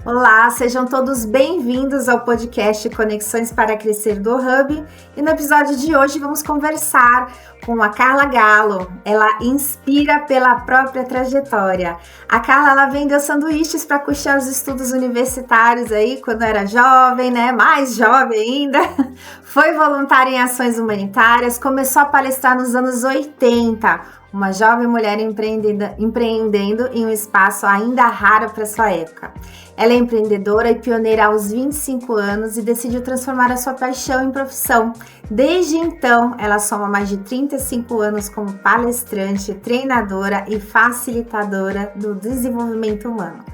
Olá, sejam todos bem-vindos ao podcast Conexões para Crescer do Hub. E no episódio de hoje vamos conversar com a Carla Gallo. Ela inspira pela própria trajetória. A Carla, ela vendeu sanduíches para custear os estudos universitários aí quando era jovem, né? Mais jovem ainda. Foi voluntária em ações humanitárias, começou a palestrar nos anos 80. Uma jovem mulher empreendendo em um espaço ainda raro para sua época. Ela é empreendedora e pioneira aos 25 anos e decidiu transformar a sua paixão em profissão. Desde então, ela soma mais de 35 anos como palestrante, treinadora e facilitadora do desenvolvimento humano.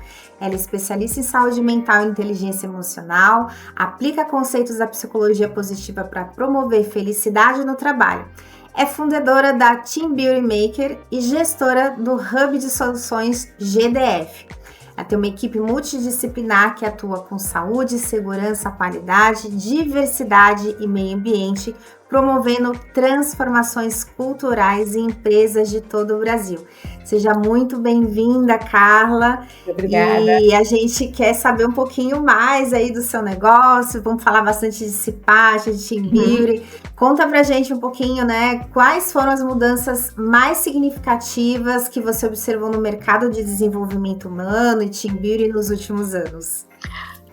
Ela é especialista em saúde mental e inteligência emocional, aplica conceitos da psicologia positiva para promover felicidade no trabalho. É fundadora da Team Beauty Maker e gestora do Hub de Soluções GDF. Ela tem uma equipe multidisciplinar que atua com saúde, segurança, qualidade, diversidade e meio ambiente, promovendo transformações culturais em empresas de todo o Brasil. Seja muito bem-vinda, Carla. Obrigada. E a gente quer saber um pouquinho mais aí do seu negócio, vamos falar bastante de Cipate, de Team Beauty. Conta pra gente um pouquinho, né, quais foram as mudanças mais significativas que você observou no mercado de desenvolvimento humano e Team Beauty nos últimos anos.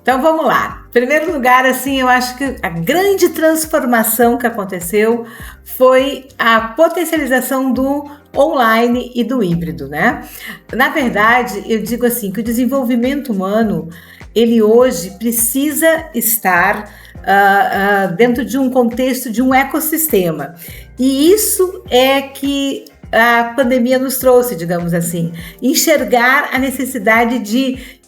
Então vamos lá. Em primeiro lugar, assim, eu acho que a grande transformação que aconteceu foi a potencialização do online e do híbrido, né? Na verdade, eu digo assim, que o desenvolvimento humano, ele hoje precisa estar dentro de um contexto, de um ecossistema. E isso é que a pandemia nos trouxe, digamos assim, enxergar a necessidade de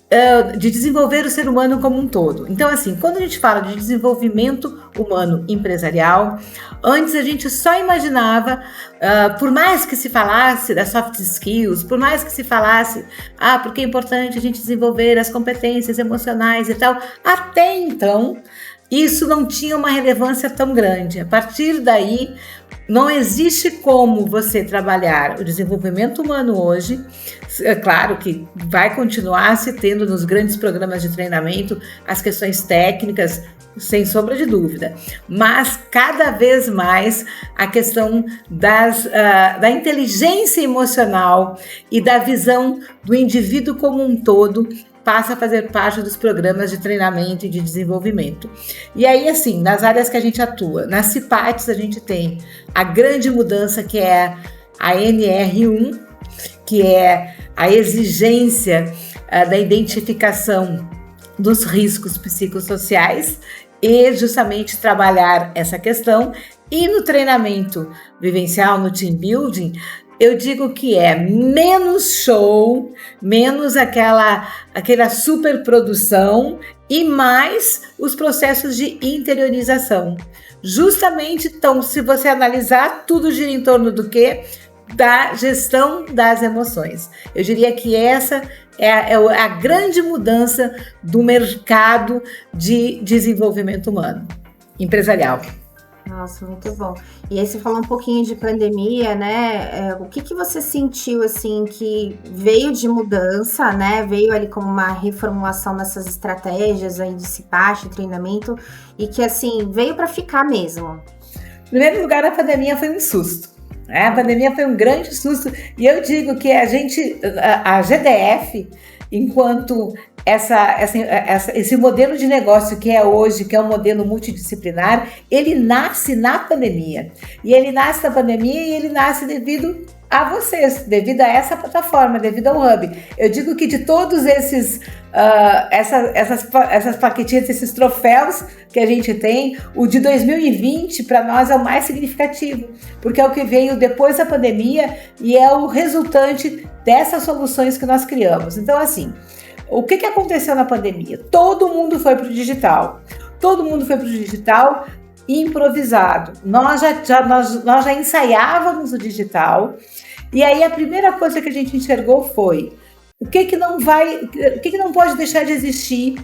desenvolver o ser humano como um todo. Então, assim, quando a gente fala de desenvolvimento humano empresarial, antes a gente só imaginava, por mais que se falasse das soft skills, por mais que se falasse, porque é importante a gente desenvolver as competências emocionais e tal, até então, isso não tinha uma relevância tão grande. A partir daí, não existe como você trabalhar o desenvolvimento humano hoje. É claro que vai continuar se tendo nos grandes programas de treinamento as questões técnicas, sem sombra de dúvida, mas cada vez mais a questão da inteligência emocional e da visão do indivíduo como um todo passa a fazer parte dos programas de treinamento e de desenvolvimento. E aí, assim, nas áreas que a gente atua, nas Cipates a gente tem a grande mudança que é a NR1, que é a exigência da identificação dos riscos psicossociais e justamente trabalhar essa questão. E no treinamento vivencial, no team building, eu digo que é menos show, menos aquela superprodução e mais os processos de interiorização. Justamente, então, se você analisar, tudo gira em torno do quê? Da gestão das emoções. Eu diria que essa é a grande mudança do mercado de desenvolvimento humano, empresarial. Nossa, muito bom. E aí você falou um pouquinho de pandemia, né? O que você sentiu, assim, que veio de mudança, né? Veio ali como uma reformulação nessas estratégias aí de Cipate, treinamento, e que, assim, veio para ficar mesmo? Em primeiro lugar, a pandemia foi um susto. A pandemia foi um grande susto. E eu digo que a GDF, enquanto esse modelo de negócio que é hoje, que é um modelo multidisciplinar, ele nasce na pandemia. E ele nasce na pandemia e ele nasce devido a vocês, devido a essa plataforma, devido ao Hub. Eu digo que de todos essas plaquetinhas, esses troféus que a gente tem, o de 2020 para nós é o mais significativo, porque é o que veio depois da pandemia e é o resultante dessas soluções que nós criamos. Então, assim, o que aconteceu na pandemia? Todo mundo foi para o digital. Todo mundo foi para o digital improvisado. Nós já ensaiávamos o digital. E aí a primeira coisa que a gente enxergou foi o que não pode deixar de existir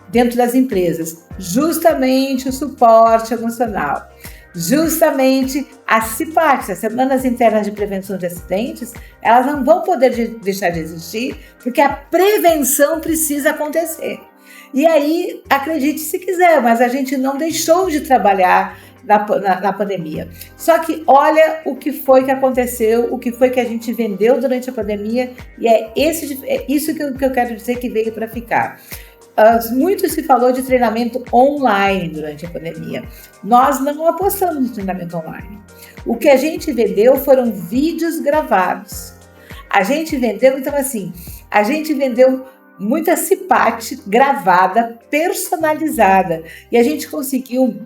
dentro das empresas? Justamente o suporte emocional. Justamente as CIPATs, as Semanas Internas de Prevenção de Acidentes, elas não vão poder deixar de existir, porque a prevenção precisa acontecer. E aí, acredite se quiser, mas a gente não deixou de trabalhar na pandemia. Só que olha o que foi que aconteceu, o que foi que a gente vendeu durante a pandemia, e é isso que eu quero dizer que veio para ficar. Muito se falou de treinamento online durante a pandemia. Nós não apostamos no treinamento online. O que a gente vendeu foram vídeos gravados. A gente vendeu, então assim, a gente vendeu muita CPAT gravada, personalizada, e a gente conseguiu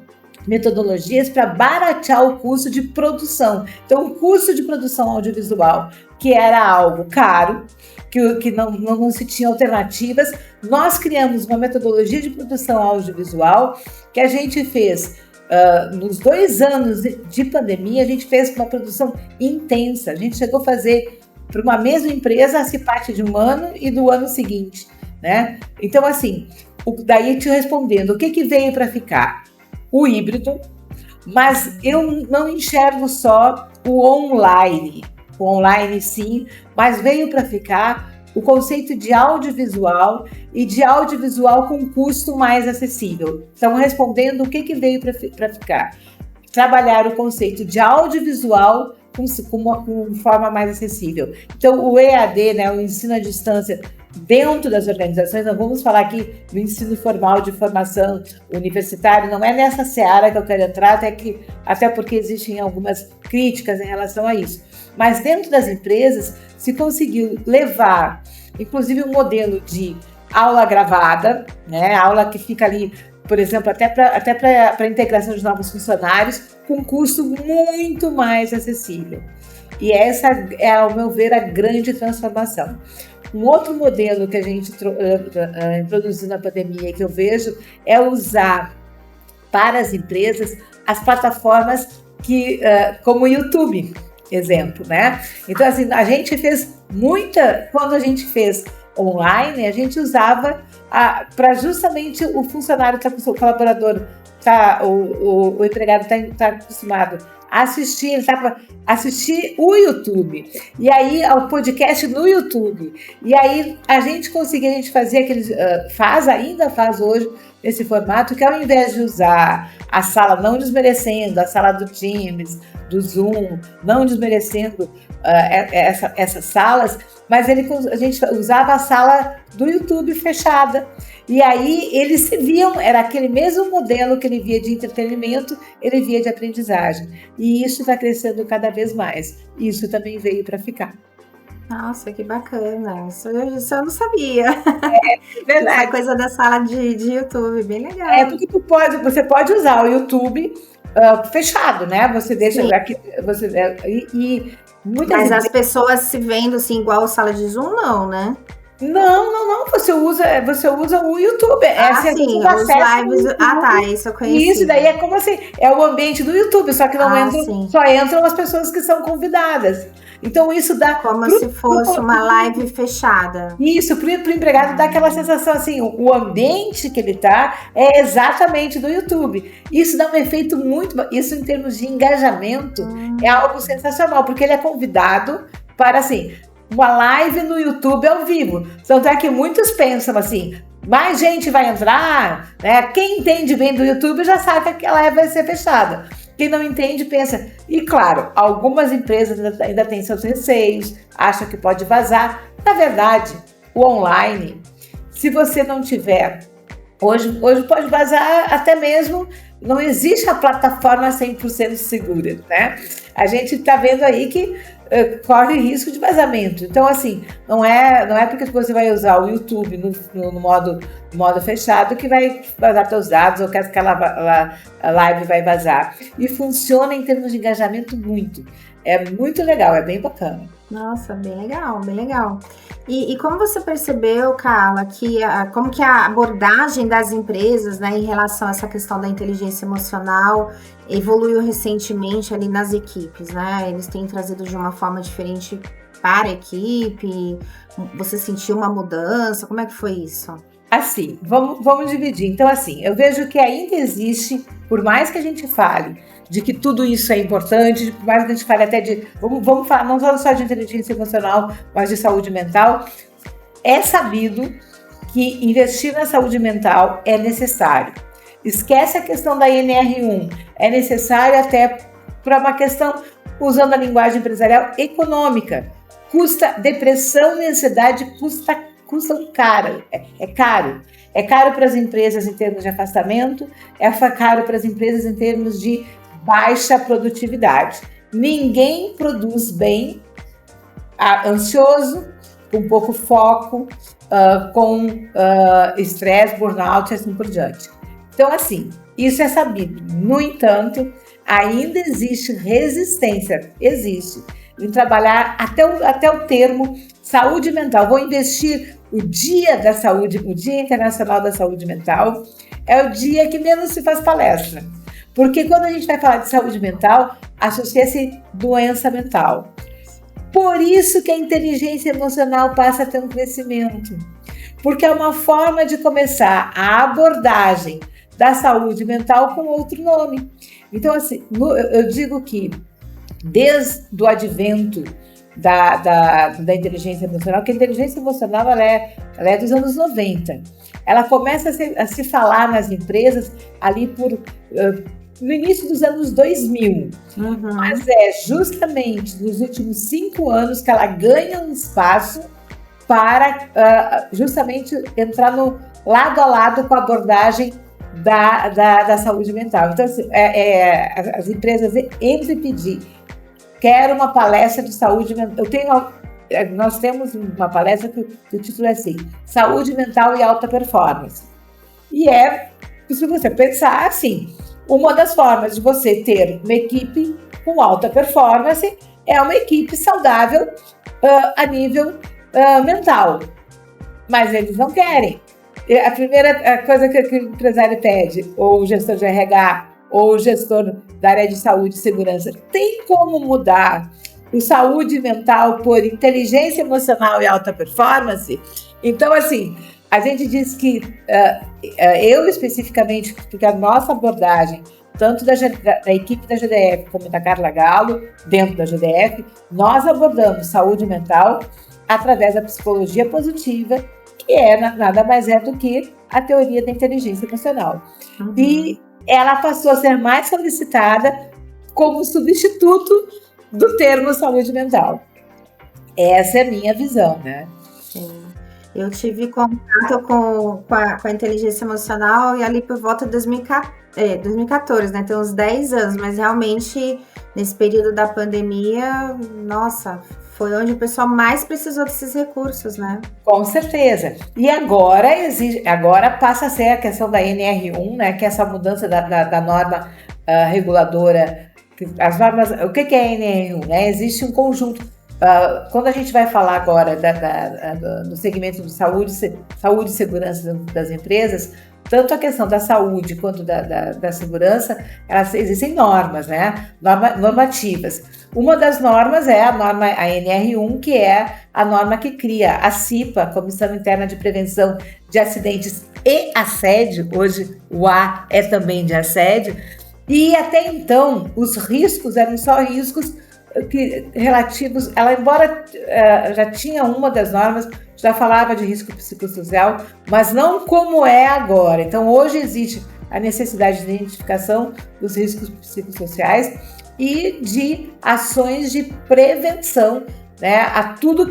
metodologias para baratear o custo de produção. Então, o custo de produção audiovisual, que era algo caro, que não se tinha alternativas, nós criamos uma metodologia de produção audiovisual que a gente fez nos 2 anos de pandemia, a gente fez uma produção intensa. A gente chegou a fazer para uma mesma empresa a CPAT de um ano e do ano seguinte, né? Então, assim, daí te respondendo, o que veio para ficar? O híbrido, mas eu não enxergo só o online sim, mas veio para ficar o conceito de audiovisual e de audiovisual com custo mais acessível. Então, respondendo o que veio para ficar? Trabalhar o conceito de audiovisual com forma mais acessível. Então, o EAD, né, o ensino à distância, dentro das organizações, nós vamos falar aqui do ensino formal de formação universitária, não é nessa seara que eu quero entrar, até porque existem algumas críticas em relação a isso. Mas dentro das empresas se conseguiu levar, inclusive, um modelo de aula gravada, né, aula que fica ali, por exemplo, até para a integração de novos funcionários, com custo muito mais acessível. E essa é, ao meu ver, a grande transformação. Um outro modelo que a gente introduziu na pandemia, que eu vejo, é usar para as empresas as plataformas como o YouTube, exemplo, né? Então, assim, a gente fez quando a gente fez online, a gente usava para justamente o funcionário, o colaborador, o empregado está acostumado a assistir o YouTube, e aí o podcast no YouTube, e aí a gente fazia ainda faz hoje esse formato, que ao invés de usar a sala, não desmerecendo a sala do Teams, do Zoom, não desmerecendo essas salas, mas a gente usava a sala do YouTube fechada. E aí eles se viam, era aquele mesmo modelo que ele via de entretenimento, ele via de aprendizagem. E isso está crescendo cada vez mais. Isso também veio para ficar. Nossa, que bacana. Isso eu não sabia. É verdade. Essa coisa da sala de YouTube, bem legal. É porque você pode usar o YouTube fechado, né? Você deixa aqui, mas as pessoas se vendo assim igual sala de Zoom, não, né? Não. Você usa o YouTube. Sim, os lives. Isso eu conheci. Isso daí é como assim, é o ambiente do YouTube, só que só entram as pessoas que são convidadas. Então isso dá como se fosse uma live fechada. Isso, pro empregado dá aquela sensação assim, o ambiente que ele tá é exatamente do YouTube. Isso dá um efeito isso em termos de engajamento é algo sensacional, porque ele é convidado para assim, uma live no YouTube ao vivo. Tanto é que muitos pensam assim, mais gente vai entrar, né? Quem entende bem do YouTube já sabe que a live vai ser fechada. Quem não entende pensa, e claro, algumas empresas ainda têm seus receios, acham que pode vazar. Na verdade, o online, se você não tiver, hoje pode vazar até mesmo, não existe a plataforma 100% segura, né? A gente está vendo aí que corre risco de vazamento. Então, assim, não é porque você vai usar o YouTube no modo fechado que vai vazar seus dados ou que aquela live vai vazar. E funciona em termos de engajamento muito. É muito legal, é bem bacana. Nossa, bem legal, bem legal. E como você percebeu, Carla, como que a abordagem das empresas, né, em relação a essa questão da inteligência emocional evoluiu recentemente ali nas equipes, né? Eles têm trazido de uma forma diferente para a equipe? Você sentiu uma mudança? Como é que foi isso? Assim, vamos dividir. Então, assim, eu vejo que ainda existe, por mais que a gente fale de que tudo isso é importante, por mais que a gente fale até de... Vamos falar não só de inteligência emocional, mas de saúde mental. É sabido que investir na saúde mental é necessário. Esquece a questão da NR1, é necessário até para uma questão, usando a linguagem empresarial, econômica. Depressão e ansiedade custam caro, é caro. É caro para as empresas em termos de afastamento, é caro para as empresas em termos de baixa produtividade. Ninguém produz bem ansioso, com pouco foco, com estresse, burnout e assim por diante. Então, assim, isso é sabido. No entanto, ainda existe resistência, em trabalhar até o termo saúde mental. Vou investir o Dia da Saúde, o Dia Internacional da Saúde Mental, é o dia que menos se faz palestra. Porque quando a gente vai falar de saúde mental, associa-se doença mental. Por isso que a inteligência emocional passa a ter um crescimento. Porque é uma forma de começar a abordagem da saúde mental com outro nome. Então, assim, eu digo que desde o advento da inteligência emocional, que a inteligência emocional ela é dos anos 90. Ela começa a se falar nas empresas ali no início dos anos 2000. Uhum. Mas é justamente nos últimos 5 anos que ela ganha um espaço para justamente entrar no lado a lado com a abordagem da saúde mental. Então, assim, as empresas entram e pedir, quero uma palestra de saúde mental. Nós temos uma palestra que o título é assim, Saúde Mental e Alta Performance. E se você pensar assim, uma das formas de você ter uma equipe com alta performance é uma equipe saudável a nível mental. Mas eles não querem. A primeira coisa que o empresário pede, ou o gestor de RH, ou o gestor da área de saúde e segurança, tem como mudar o saúde mental por inteligência emocional e alta performance? Então, assim, a gente diz que, eu especificamente, porque a nossa abordagem, tanto da equipe da GDF como da Carla Galo, dentro da GDF, nós abordamos saúde mental através da psicologia positiva, que nada mais é do que a teoria da inteligência emocional. Uhum. E ela passou a ser mais solicitada como substituto do termo saúde mental. Essa é a minha visão, né? Sim. Eu tive contato com a inteligência emocional e ali por volta de 2014, né? Tem uns 10 anos, mas realmente nesse período da pandemia, nossa, foi onde o pessoal mais precisou desses recursos, né? Com certeza. E agora passa a ser a questão da NR1, né? Que é essa mudança da norma reguladora. As normas, o que é a NR1? Né? Existe um conjunto. Quando a gente vai falar agora do segmento de saúde e segurança das empresas, tanto a questão da saúde quanto da segurança, existem normas, né? Normativas. Uma das normas é a NR1, que é a norma que cria a CIPA, Comissão Interna de Prevenção de Acidentes e Assédio. Hoje o A é também de assédio. E até então, os riscos eram só riscos relativos, ela embora já tinha uma das normas, já falava de risco psicossocial, mas não como é agora. Então hoje existe a necessidade de identificação dos riscos psicossociais e de ações de prevenção, né, a tudo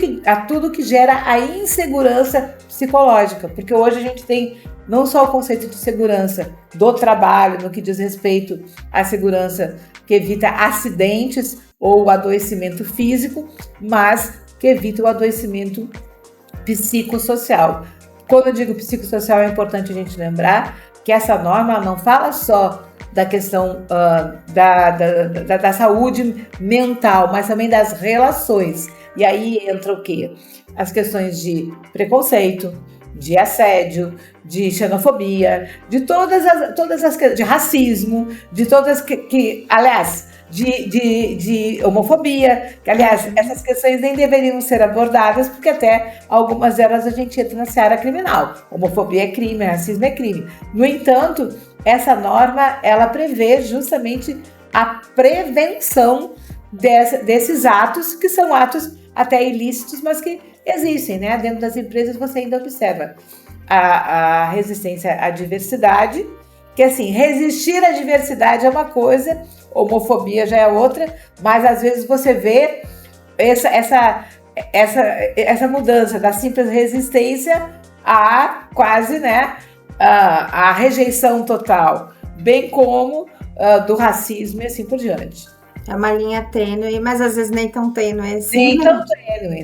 que gera a insegurança psicológica, porque hoje a gente tem não só o conceito de segurança do trabalho, no que diz respeito à segurança que evita acidentes ou adoecimento físico, mas que evita o adoecimento psicossocial. Quando eu digo psicossocial, é importante a gente lembrar que essa norma não fala só da questão da saúde mental, mas também das relações. E aí entra o quê? As questões de preconceito, de assédio, de xenofobia, de todas as questões, de racismo, de todas aliás, de homofobia, que, aliás, essas questões nem deveriam ser abordadas, porque até algumas delas a gente entra na seara criminal. Homofobia é crime, racismo é crime. No entanto, essa norma, ela prevê justamente a prevenção desses atos, que são atos até ilícitos, mas que existem, né? Dentro das empresas você ainda observa a resistência à diversidade, que assim, resistir à diversidade é uma coisa, homofobia já é outra, mas às vezes você vê essa mudança da simples resistência a quase, né, a rejeição total, bem como do racismo e assim por diante. É uma linha tênue, mas às vezes nem tão tênue assim.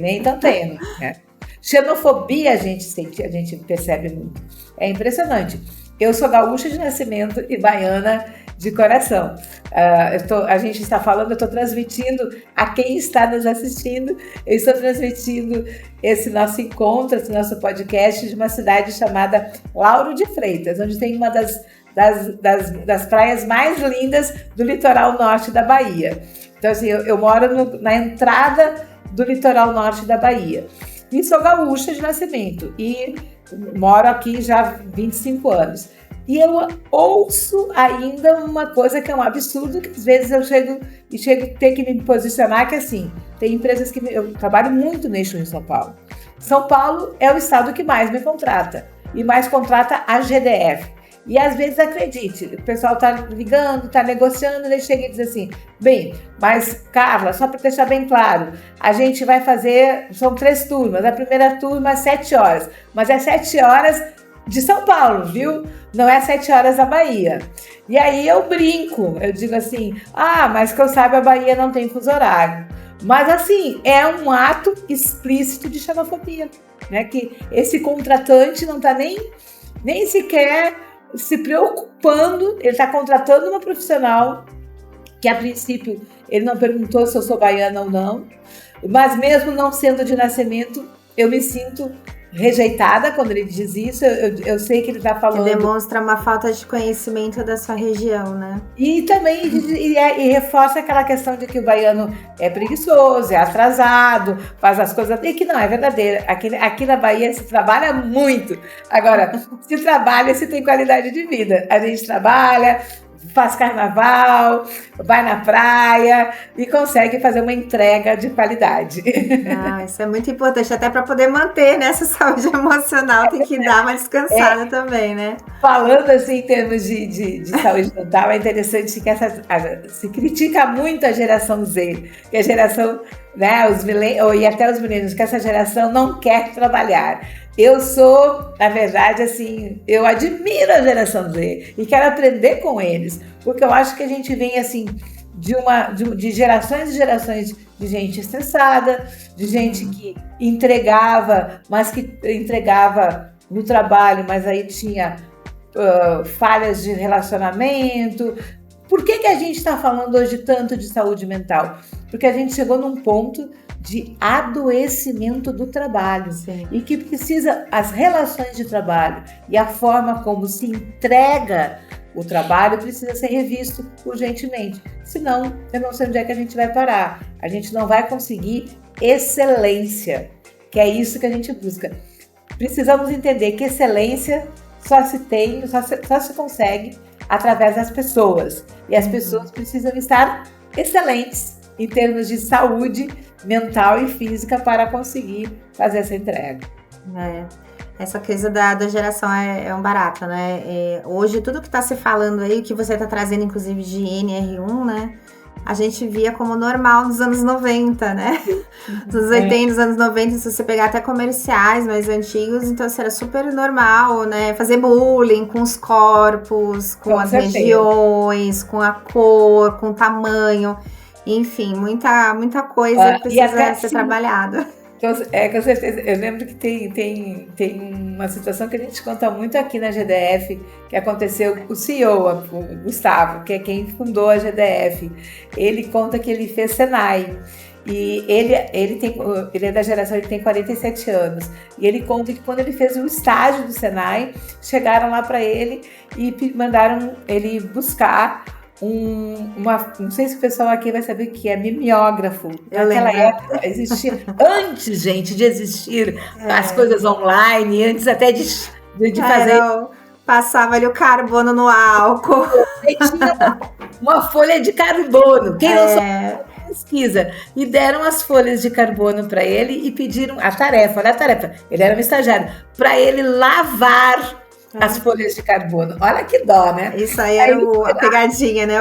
Nem tão tênue. Né? Xenofobia a gente percebe muito. É impressionante. Eu sou gaúcha de nascimento e baiana de coração. A gente está falando, eu estou transmitindo a quem está nos assistindo, eu estou transmitindo esse nosso encontro, esse nosso podcast de uma cidade chamada Lauro de Freitas, onde tem uma das praias mais lindas do litoral norte da Bahia. Então, assim, eu moro na entrada do litoral norte da Bahia. E sou gaúcha de nascimento e moro aqui já há 25 anos. E eu ouço ainda uma coisa que é um absurdo, que às vezes eu chego a ter que me posicionar, que assim, tem empresas que eu trabalho muito nisso em São Paulo. São Paulo é o estado que mais me contrata, e mais contrata a GDF. E às vezes, acredite, o pessoal está ligando, está negociando, ele chega e diz assim, bem, mas Carla, só para deixar bem claro, a gente vai fazer, são 3 turmas, a primeira turma é 7 horas, mas é 7 horas de São Paulo, viu? Não é 7 horas da Bahia. E aí eu brinco, eu digo assim, mas que eu saiba a Bahia não tem fuso horário. Mas assim, é um ato explícito de xenofobia, né? Que esse contratante não está nem sequer se preocupando, ele está contratando uma profissional que a princípio ele não perguntou se eu sou baiana ou não, mas mesmo não sendo de nascimento, eu me sinto rejeitada quando ele diz isso, eu sei que ele está falando... Que demonstra uma falta de conhecimento da sua região, né? E também e reforça aquela questão de que o baiano é preguiçoso, é atrasado, faz as coisas... E que não, é verdadeiro. Aqui na Bahia se trabalha muito. Agora, se trabalha, se tem qualidade de vida. A gente trabalha... faz carnaval, vai na praia e consegue fazer uma entrega de qualidade. Isso é muito importante, até para poder manter, né, essa saúde emocional, tem que dar uma descansada também, né? Falando assim em termos de saúde mental, é interessante que se critica muito a geração Z, que a geração, né, e até os milênios, que essa geração não quer trabalhar. Eu sou, na verdade, assim, eu admiro a geração Z e quero aprender com eles, porque eu acho que a gente vem, assim, de gerações e gerações de gente estressada, de gente que entregava no trabalho, mas aí tinha falhas de relacionamento. Por que a gente está falando hoje tanto de saúde mental? Porque a gente chegou num ponto de adoecimento do trabalho. Sim. E que as relações de trabalho e a forma como se entrega o trabalho precisa ser revisto urgentemente. Senão, eu não sei onde é que a gente vai parar. A gente não vai conseguir excelência, que é isso que a gente busca. Precisamos entender que excelência só se consegue através das pessoas. E as pessoas precisam estar excelentes em termos de saúde mental e física para conseguir fazer essa entrega. Essa coisa da geração é um barato, né? Hoje, tudo que está se falando aí, o que você está trazendo, inclusive, de NR1, né? A gente via como normal nos anos 90, né? Nos anos 80, nos anos 90, se você pegar até comerciais mais antigos, então isso era super normal, né? Fazer bullying com os corpos, com as regiões, com a cor, com o tamanho. Enfim, muita coisa precisa ser trabalhada. Com certeza. Eu lembro que tem uma situação que a gente conta muito aqui na GDF, que aconteceu com o CEO, o Gustavo, que é quem fundou a GDF. Ele conta que ele fez Senai. E ele é da geração, ele tem 47 anos. E ele conta que quando ele fez o estágio do Senai, chegaram lá para ele e mandaram ele buscar não sei se o pessoal aqui vai saber o que é mimeógrafo. Naquela época existia, antes, gente, de existir as coisas online, antes até de fazer. Passava ali o carbono no álcool. Tinha uma folha de carbono. Quem não sabe pesquisa. E deram as folhas de carbono para ele e pediram a tarefa, olha a tarefa, ele era um estagiário, para ele lavar as folhas de carbono. Olha que dó, né? Isso aí era a pegadinha, né?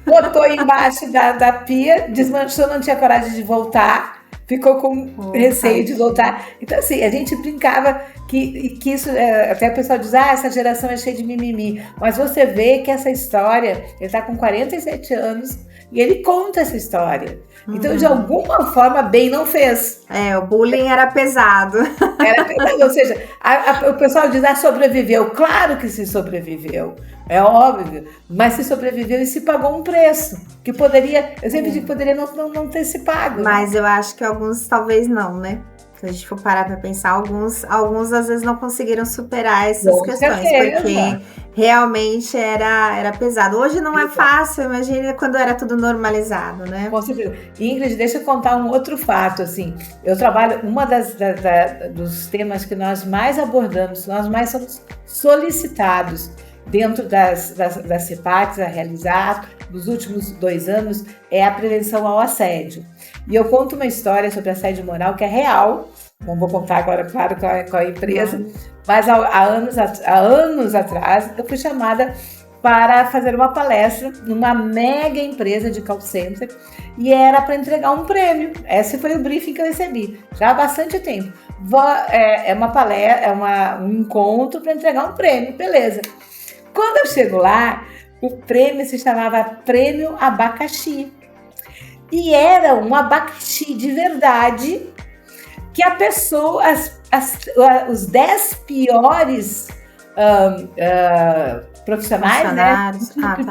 Botou embaixo da pia, desmanchou, não tinha coragem de voltar, ficou com receio de voltar. Então, assim, a gente brincava que isso, até o pessoal diz, essa geração é cheia de mimimi. Mas você vê que essa história, ele está com 47 anos e ele conta essa história. Então, de alguma forma, bem não fez. O bullying era pesado. Era pesado, ou seja, o pessoal diz, sobreviveu. Claro que se sobreviveu, é óbvio, mas se sobreviveu e se pagou um preço, que poderia, eu sempre digo que poderia não ter se pago. Mas eu acho que alguns talvez não, né? Se a gente for parar para pensar, alguns às vezes não conseguiram superar essas questões, porque realmente era pesado. Hoje não é fácil, imagina quando era tudo normalizado, né? Com certeza. Ingrid, deixa eu contar um outro fato, assim, eu trabalho, dos temas que nós mais abordamos, nós mais somos solicitados dentro das CEPATs a realizar nos últimos 2 anos, é a prevenção ao assédio. E eu conto uma história sobre assédio moral que é real, não vou contar agora, claro, com a empresa, mas há anos atrás eu fui chamada para fazer uma palestra numa mega empresa de call center e era para entregar um prêmio. Esse foi o briefing que eu recebi, já há bastante tempo. É uma palestra, um encontro para entregar um prêmio, beleza. Quando eu chego lá, o prêmio se chamava Prêmio Abacaxi. E era um abacaxi de verdade que a pessoa, os 10 piores profissionais, né,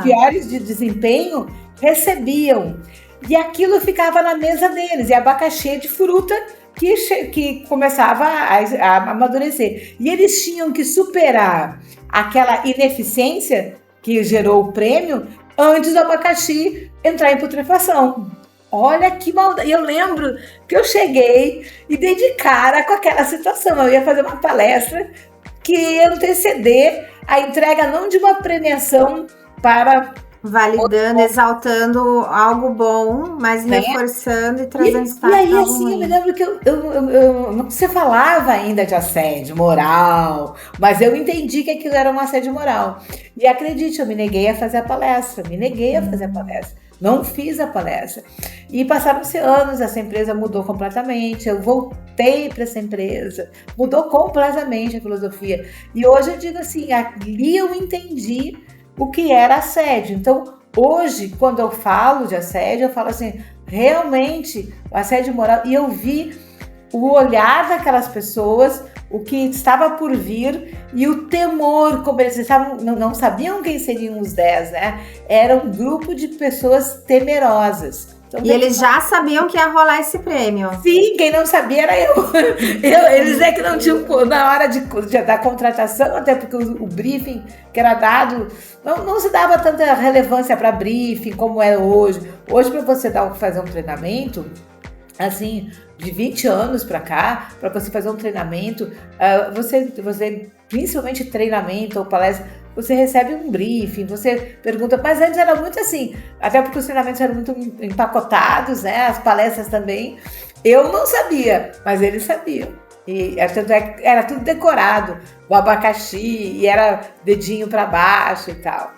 piores de desempenho, recebiam. E aquilo ficava na mesa deles, e abacaxi de fruta que começava a amadurecer. E eles tinham que superar aquela ineficiência que gerou o prêmio antes do abacaxi entrar em putrefação. Olha que maldade. Eu lembro que eu cheguei e dei de cara com aquela situação. Eu ia fazer uma palestra que ia anteceder a entrega não de uma premiação para... validando, exaltando algo bom, mas reforçando e trazendo status. E aí, assim, eu me lembro que não se falava ainda de assédio moral, mas eu entendi que aquilo era um assédio moral. E acredite, eu me neguei a fazer a palestra, não fiz a palestra. E passaram-se anos, essa empresa mudou completamente, eu voltei para essa empresa, mudou completamente a filosofia. E hoje eu digo assim, ali eu entendi o que era assédio. Então, hoje, quando eu falo de assédio, eu falo assim, realmente, o assédio moral, e eu vi o olhar daquelas pessoas, o que estava por vir e o temor, como eles estavam, não sabiam quem seriam os 10, né? Era um grupo de pessoas temerosas. Então, e eles já sabiam que ia rolar esse prêmio. Sim, quem não sabia era eu. Eles que não tinham, na hora da contratação, até porque o briefing que era dado, não se dava tanta relevância para briefing como é hoje. Hoje, para você fazer um treinamento, assim, de 20 anos para cá, para você fazer um treinamento, você, principalmente treinamento ou palestra, você recebe um briefing, você pergunta, mas antes era muito assim, até porque os treinamentos eram muito empacotados, né? As palestras também. Eu não sabia, mas eles sabiam. E era tudo decorado, o abacaxi, e era dedinho para baixo e tal.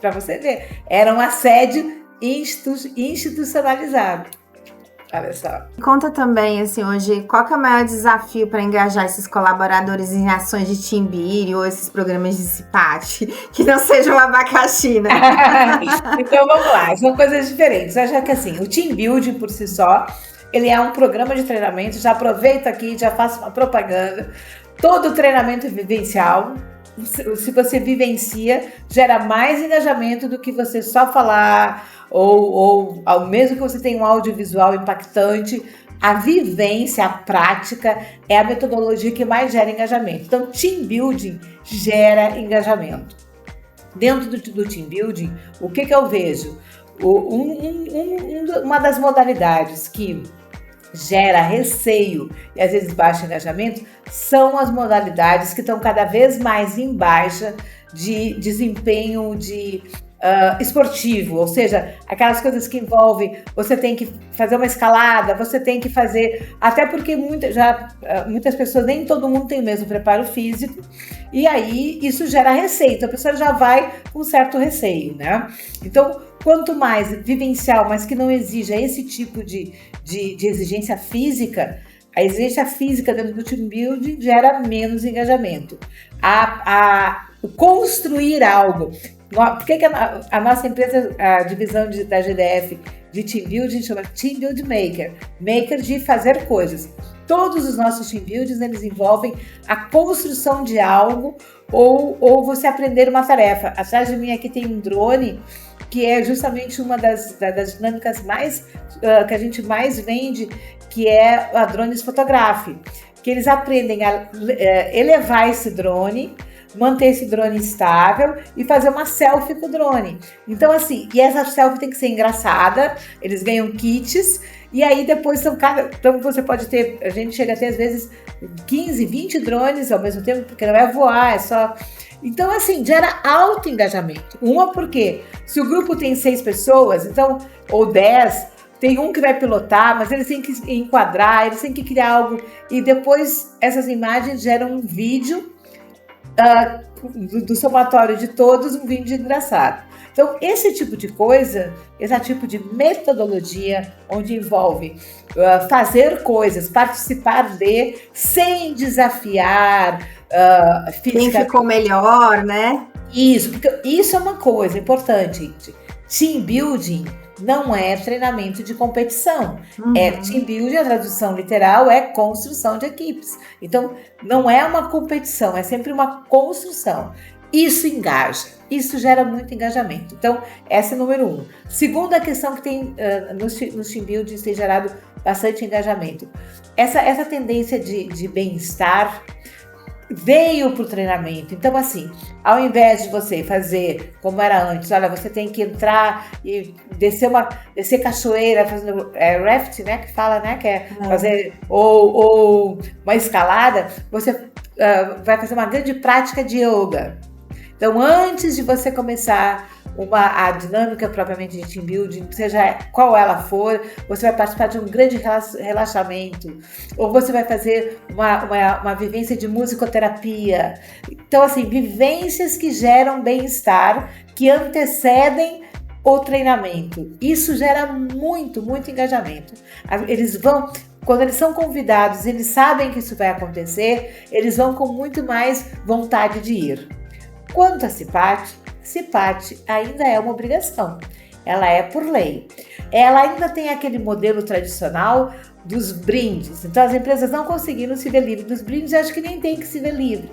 Para você ver, era um assédio institucionalizado. Olha só. Conta também, assim, hoje, qual que é o maior desafio para engajar esses colaboradores em ações de team building ou esses programas de CEPAT, que não sejam abacaxi, né? Então, vamos lá, são coisas diferentes. Eu acho que, assim, o team building por si só, ele é um programa de treinamento, já aproveito aqui, já faço uma propaganda. Todo treinamento vivencial, se você vivencia, gera mais engajamento do que você só falar, ou ao mesmo que você tenha um audiovisual impactante, a vivência, a prática é a metodologia que mais gera engajamento. Então, team building gera engajamento. Dentro do team building, o que eu vejo? Uma das modalidades que gera receio e às vezes baixo engajamento são as modalidades que estão cada vez mais em baixa de desempenho, de esportivo, ou seja, aquelas coisas que envolvem, você tem que fazer uma escalada, você tem que fazer, até porque muitas pessoas, nem todo mundo tem o mesmo preparo físico, e aí isso gera receio, então a pessoa já vai com um certo receio, né? Então, quanto mais vivencial, mas que não exija esse tipo de exigência física, a exigência física dentro do team building gera menos engajamento. O construir algo. Por que a nossa empresa, a divisão da GDF de Team Building chama Team Build Maker, maker de fazer coisas. Todos os nossos Team Buildings, eles envolvem a construção de algo ou você aprender uma tarefa. Atrás de mim aqui tem um drone, que é justamente uma das dinâmicas mais que a gente mais vende, que é a Drones Photography, que eles aprendem a elevar esse drone, manter esse drone estável e fazer uma selfie com o drone. Então, assim, e essa selfie tem que ser engraçada, eles ganham kits, e aí depois então você pode ter, a gente chega a ter às vezes 15, 20 drones ao mesmo tempo, porque não é voar, é só... Então, assim, gera alto engajamento. Porque se o grupo tem 6 pessoas, então, ou 10, tem um que vai pilotar, mas eles têm que enquadrar, eles têm que criar algo, e depois essas imagens geram um vídeo do somatório de todos, um vídeo engraçado. Então, esse tipo de coisa, esse tipo de metodologia, onde envolve fazer coisas, participar sem desafiar quem ficou melhor, né? Isso, porque isso é uma coisa importante, gente. Team building não é treinamento de competição. Team building, a tradução literal é construção de equipes. Então, não é uma competição, é sempre uma construção. Isso engaja, isso gera muito engajamento. Então, essa é número 1. Segunda questão que tem nos team buildings tem gerado bastante engajamento. Essa tendência de bem-estar veio para o treinamento. Então, assim, ao invés de você fazer como era antes, olha, você tem que entrar e descer cachoeira, fazendo raft, né, que fala, né, que é fazer, ou uma escalada, você vai fazer uma grande prática de yoga. Então, antes de você começar a dinâmica propriamente de team building, seja qual ela for, você vai participar de um grande relaxamento, ou você vai fazer uma vivência de musicoterapia. Então, assim, vivências que geram bem-estar, que antecedem o treinamento. Isso gera muito, muito engajamento. Quando eles são convidados, eles sabem que isso vai acontecer, eles vão com muito mais vontade de ir. Quanto a CIPAT ainda é uma obrigação, ela é por lei. Ela ainda tem aquele modelo tradicional dos brindes, então as empresas não conseguiram se ver livre dos brindes, e acho que nem tem que se ver livre.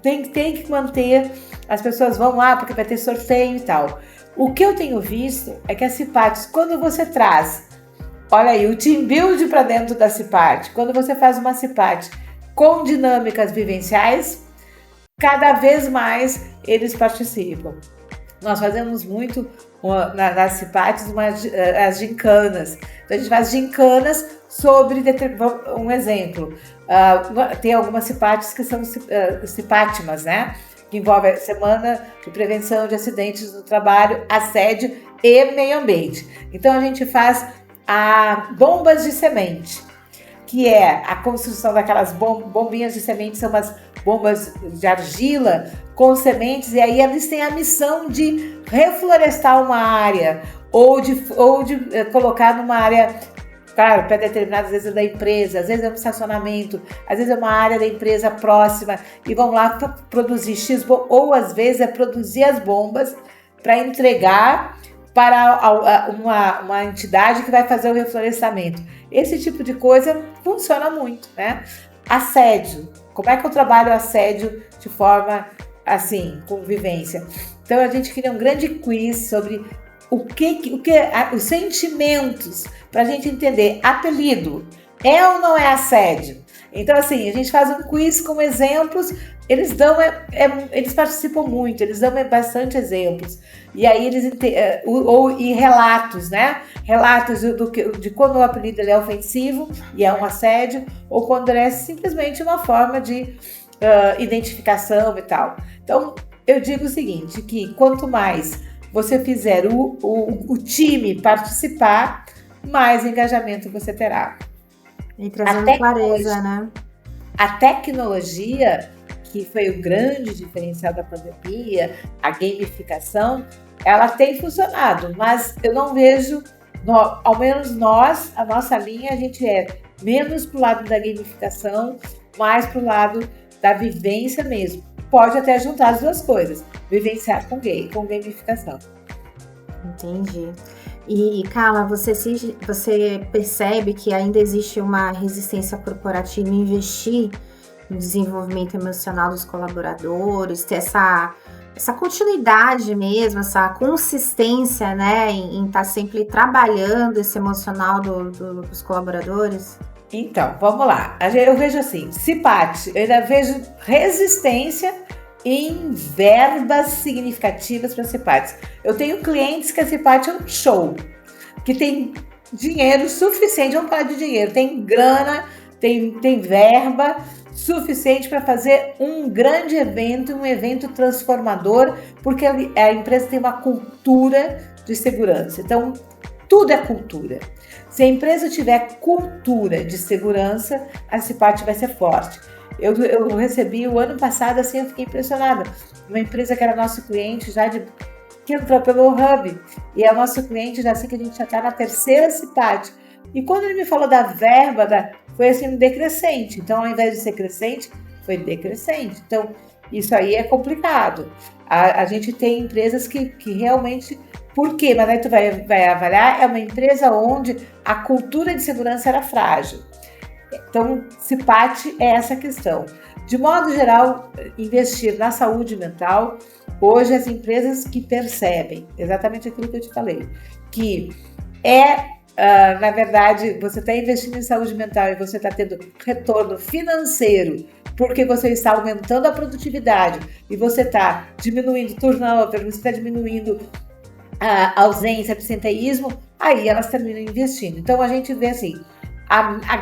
Tem que manter, as pessoas vão lá porque vai ter sorteio e tal. O que eu tenho visto é que a CIPAT, quando você traz, olha aí, o team build para dentro da CIPAT, quando você faz uma CIPAT com dinâmicas vivenciais, cada vez mais eles participam. Nós fazemos muito nas CIPATs as gincanas. Então a gente faz gincanas sobre um exemplo. Tem algumas CIPATs que são CIPATMAs, né? Que envolve a Semana de Prevenção de Acidentes no Trabalho, Assédio e Meio Ambiente. Então a gente faz bombas de semente, que é a construção daquelas bombinhas de semente, são umas bombas de argila com sementes, e aí eles têm a missão de reflorestar uma área ou de colocar numa área, claro, pré-determinada, às vezes é da empresa, às vezes é um estacionamento, às vezes é uma área da empresa próxima, e vão lá produzir X, ou às vezes é produzir as bombas para entregar para uma entidade que vai fazer o reflorestamento. Esse tipo de coisa funciona muito, né? Assédio. Como é que eu trabalho assédio de forma assim, com vivência? Então a gente cria um grande quiz sobre os sentimentos, para a gente entender. Apelido é ou não é assédio? Então, assim, a gente faz um quiz com exemplos, eles participam muito, eles dão bastante exemplos. E aí e relatos, né? Relatos de quando o apelido ele é ofensivo e é um assédio, ou quando ele é simplesmente uma forma de identificação e tal. Então, eu digo o seguinte, que quanto mais você fizer o time participar, mais engajamento você terá. E trazendo clareza, né? A tecnologia, que foi o grande diferencial da pandemia, a gamificação, ela tem funcionado, mas eu não vejo, ao menos nós, a nossa linha, a gente é menos para o lado da gamificação, mais para o lado da vivência mesmo. Pode até juntar as duas coisas, vivenciar com gamificação. Entendi. E, Carla, você percebe que ainda existe uma resistência corporativa em investir no desenvolvimento emocional dos colaboradores, ter essa continuidade mesmo, essa consistência, né, em estar sempre trabalhando esse emocional dos colaboradores? Então, vamos lá. Eu vejo assim, CIPAT, eu ainda vejo resistência em verbas significativas para CIPATs. Eu tenho clientes que a CIPAT é um show, que tem dinheiro suficiente, vamos falar de dinheiro, tem grana, tem verba suficiente para fazer um grande evento, um evento transformador, porque a empresa tem uma cultura de segurança. Então, tudo é cultura. Se a empresa tiver cultura de segurança, a CIPAT vai ser forte. Eu recebi o ano passado, assim, eu fiquei impressionada. Uma empresa que era nosso cliente, que entrou pelo Hub, e é nosso cliente, já assim que a gente já está na terceira CIPAT. E quando ele me falou da verba, foi assim, decrescente. Então, ao invés de ser crescente, foi decrescente. Então, isso aí é complicado. A gente tem empresas que realmente... Por quê? Mas aí tu vai avaliar, é uma empresa onde a cultura de segurança era frágil. Então, CIPAT é essa questão. De modo geral, investir na saúde mental, hoje as empresas que percebem exatamente aquilo que eu te falei, que na verdade, você está investindo em saúde mental e você está tendo retorno financeiro porque você está aumentando a produtividade e você está diminuindo turnover, você está diminuindo a ausência, absenteísmo, aí elas terminam investindo. Então, a gente vê assim,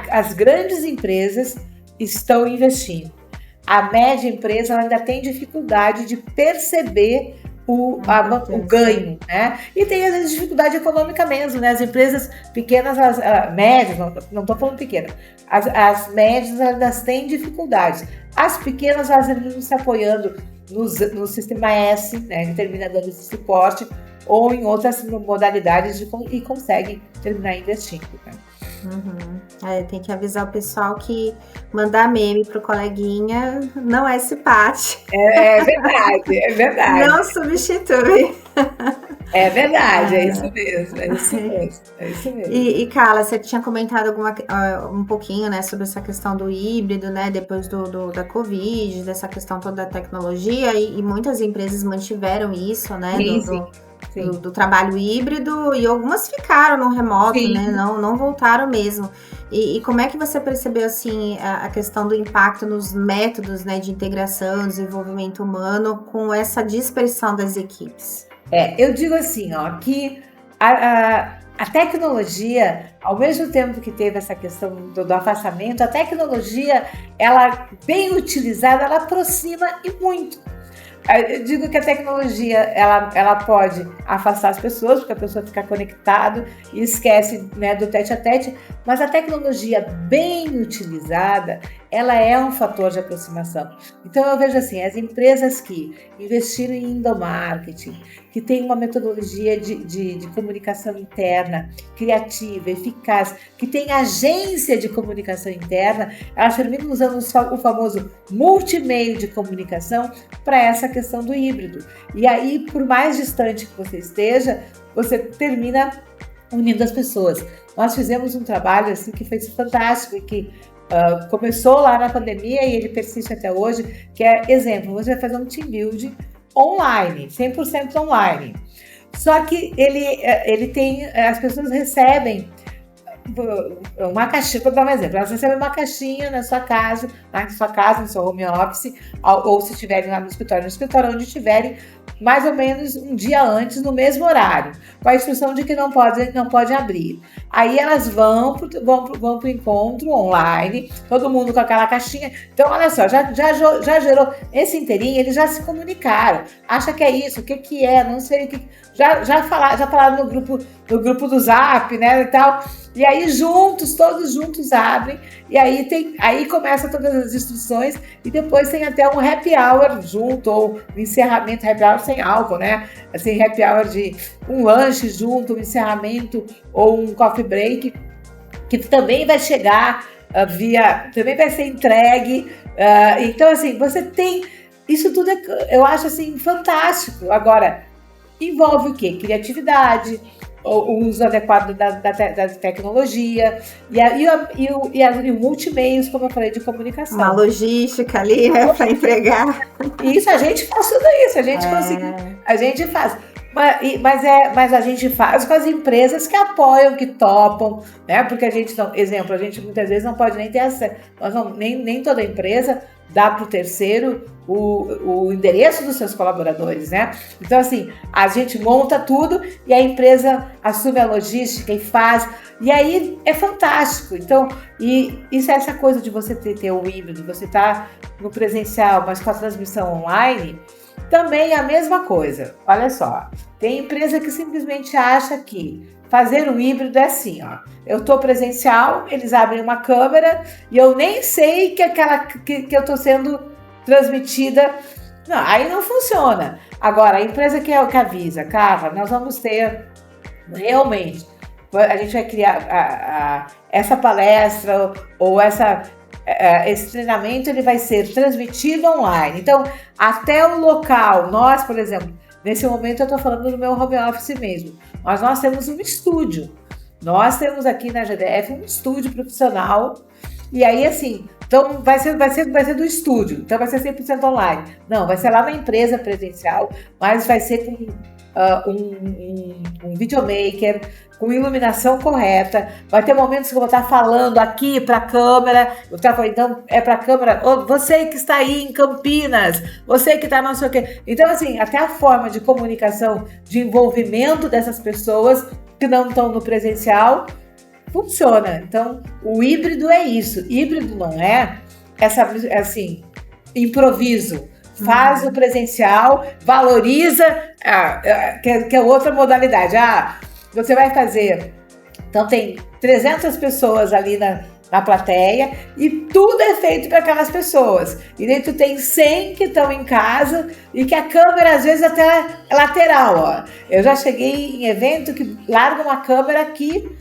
as grandes empresas estão investindo. A média empresa ela ainda tem dificuldade de perceber o ganho, né? E tem, às vezes, dificuldade econômica mesmo, né? As empresas pequenas, médias, não estou falando pequenas, as médias ainda têm dificuldades. As pequenas, elas estão se apoiando no sistema S, né? Que termina dando esse suporte, ou em outras modalidades e conseguem terminar investindo, né? Tem que avisar o pessoal que mandar meme pro coleguinha não é CIPAT. É verdade. Não substitui. É verdade, é isso mesmo. E Carla, você tinha comentado um pouquinho, né, sobre essa questão do híbrido, né, depois da Covid, dessa questão toda da tecnologia, e muitas empresas mantiveram isso, né, do trabalho híbrido, e algumas ficaram no remoto, sim, né? Não voltaram mesmo. E como é que você percebeu assim a questão do impacto nos métodos, né, de integração, desenvolvimento humano com essa dispersão das equipes? Eu digo assim, que a tecnologia, ao mesmo tempo que teve essa questão do afastamento, a tecnologia, ela bem utilizada, ela aproxima e muito. Eu digo que a tecnologia, ela pode afastar as pessoas, porque a pessoa fica conectada e esquece, né, do tete-a-tete, mas a tecnologia bem utilizada, ela é um fator de aproximação. Então, eu vejo assim, as empresas que investiram em endomarketing, que tem uma metodologia de comunicação interna criativa, eficaz, que tem agência de comunicação interna, elas terminam usando o famoso multimeio de comunicação para essa questão do híbrido. E aí, por mais distante que você esteja, você termina unindo as pessoas. Nós fizemos um trabalho assim, que foi fantástico e que começou lá na pandemia e ele persiste até hoje, que é, exemplo, você vai fazer um team building online, 100% online. Só que ele tem, as pessoas recebem uma caixinha, vou dar um exemplo, elas recebem uma caixinha na sua casa, no seu home office, ou se estiverem lá no escritório onde estiverem, mais ou menos um dia antes, no mesmo horário, com a instrução de que não pode abrir. Aí elas vão para o encontro online, todo mundo com aquela caixinha. Então, olha só, já gerou esse inteirinho, eles já se comunicaram. Acha que é isso, o que é, não sei o que. Já falaram no grupo do Zap, né, e tal. E aí todos juntos abrem, e aí começa todas as instruções, e depois tem até um happy hour junto, ou um encerramento, happy hour sem álcool, né? Assim, happy hour de um lanche junto, um encerramento, ou um coffee break, que também vai chegar também vai ser entregue. Então, assim, você tem, isso tudo eu acho assim, fantástico. Agora, envolve o quê? Criatividade, o uso adequado da tecnologia e o multimeios, como eu falei, de comunicação. Uma logística ali, né, para entregar. Isso, a gente faz tudo isso, a gente conseguiu, a gente faz. Mas a gente faz com as empresas que apoiam, que topam, né? Porque a gente muitas vezes não pode nem ter acesso, nem toda empresa dá para o terceiro o endereço dos seus colaboradores, né? Então, assim, a gente monta tudo e a empresa assume a logística e faz, e aí é fantástico. Então, e isso é essa coisa de você ter o híbrido, você tá no presencial, mas com a transmissão online, também é a mesma coisa. Olha só, tem empresa que simplesmente acha que fazer um híbrido é assim, ó. Eu tô presencial, eles abrem uma câmera e eu nem sei que eu tô sendo transmitida. Não, aí não funciona. Agora, a empresa que avisa, cara, nós vamos ter realmente, a gente vai criar essa palestra ou esse treinamento, ele vai ser transmitido online. Então, até o local, nós, por exemplo, nesse momento eu estou falando do meu home office mesmo, mas nós temos um estúdio. Nós temos aqui na GDF um estúdio profissional, e aí assim, então vai ser do estúdio, então vai ser 100% online. Não, vai ser lá na empresa presencial, mas vai ser com um videomaker, com iluminação correta. Vai ter momentos que eu vou estar falando aqui para a câmera, então é para a câmera, você que está aí em Campinas, você que está não sei o quê. Então, assim, até a forma de comunicação, de envolvimento dessas pessoas que não estão no presencial, funciona. Então, o híbrido é isso. Híbrido não é improviso. Faz o presencial, valoriza, que é outra modalidade. Você vai fazer, então tem 300 pessoas ali na plateia e tudo é feito para aquelas pessoas. E daí tu tem 100 que estão em casa e que a câmera às vezes até é lateral. Ó. Eu já cheguei em evento que larga uma câmera aqui,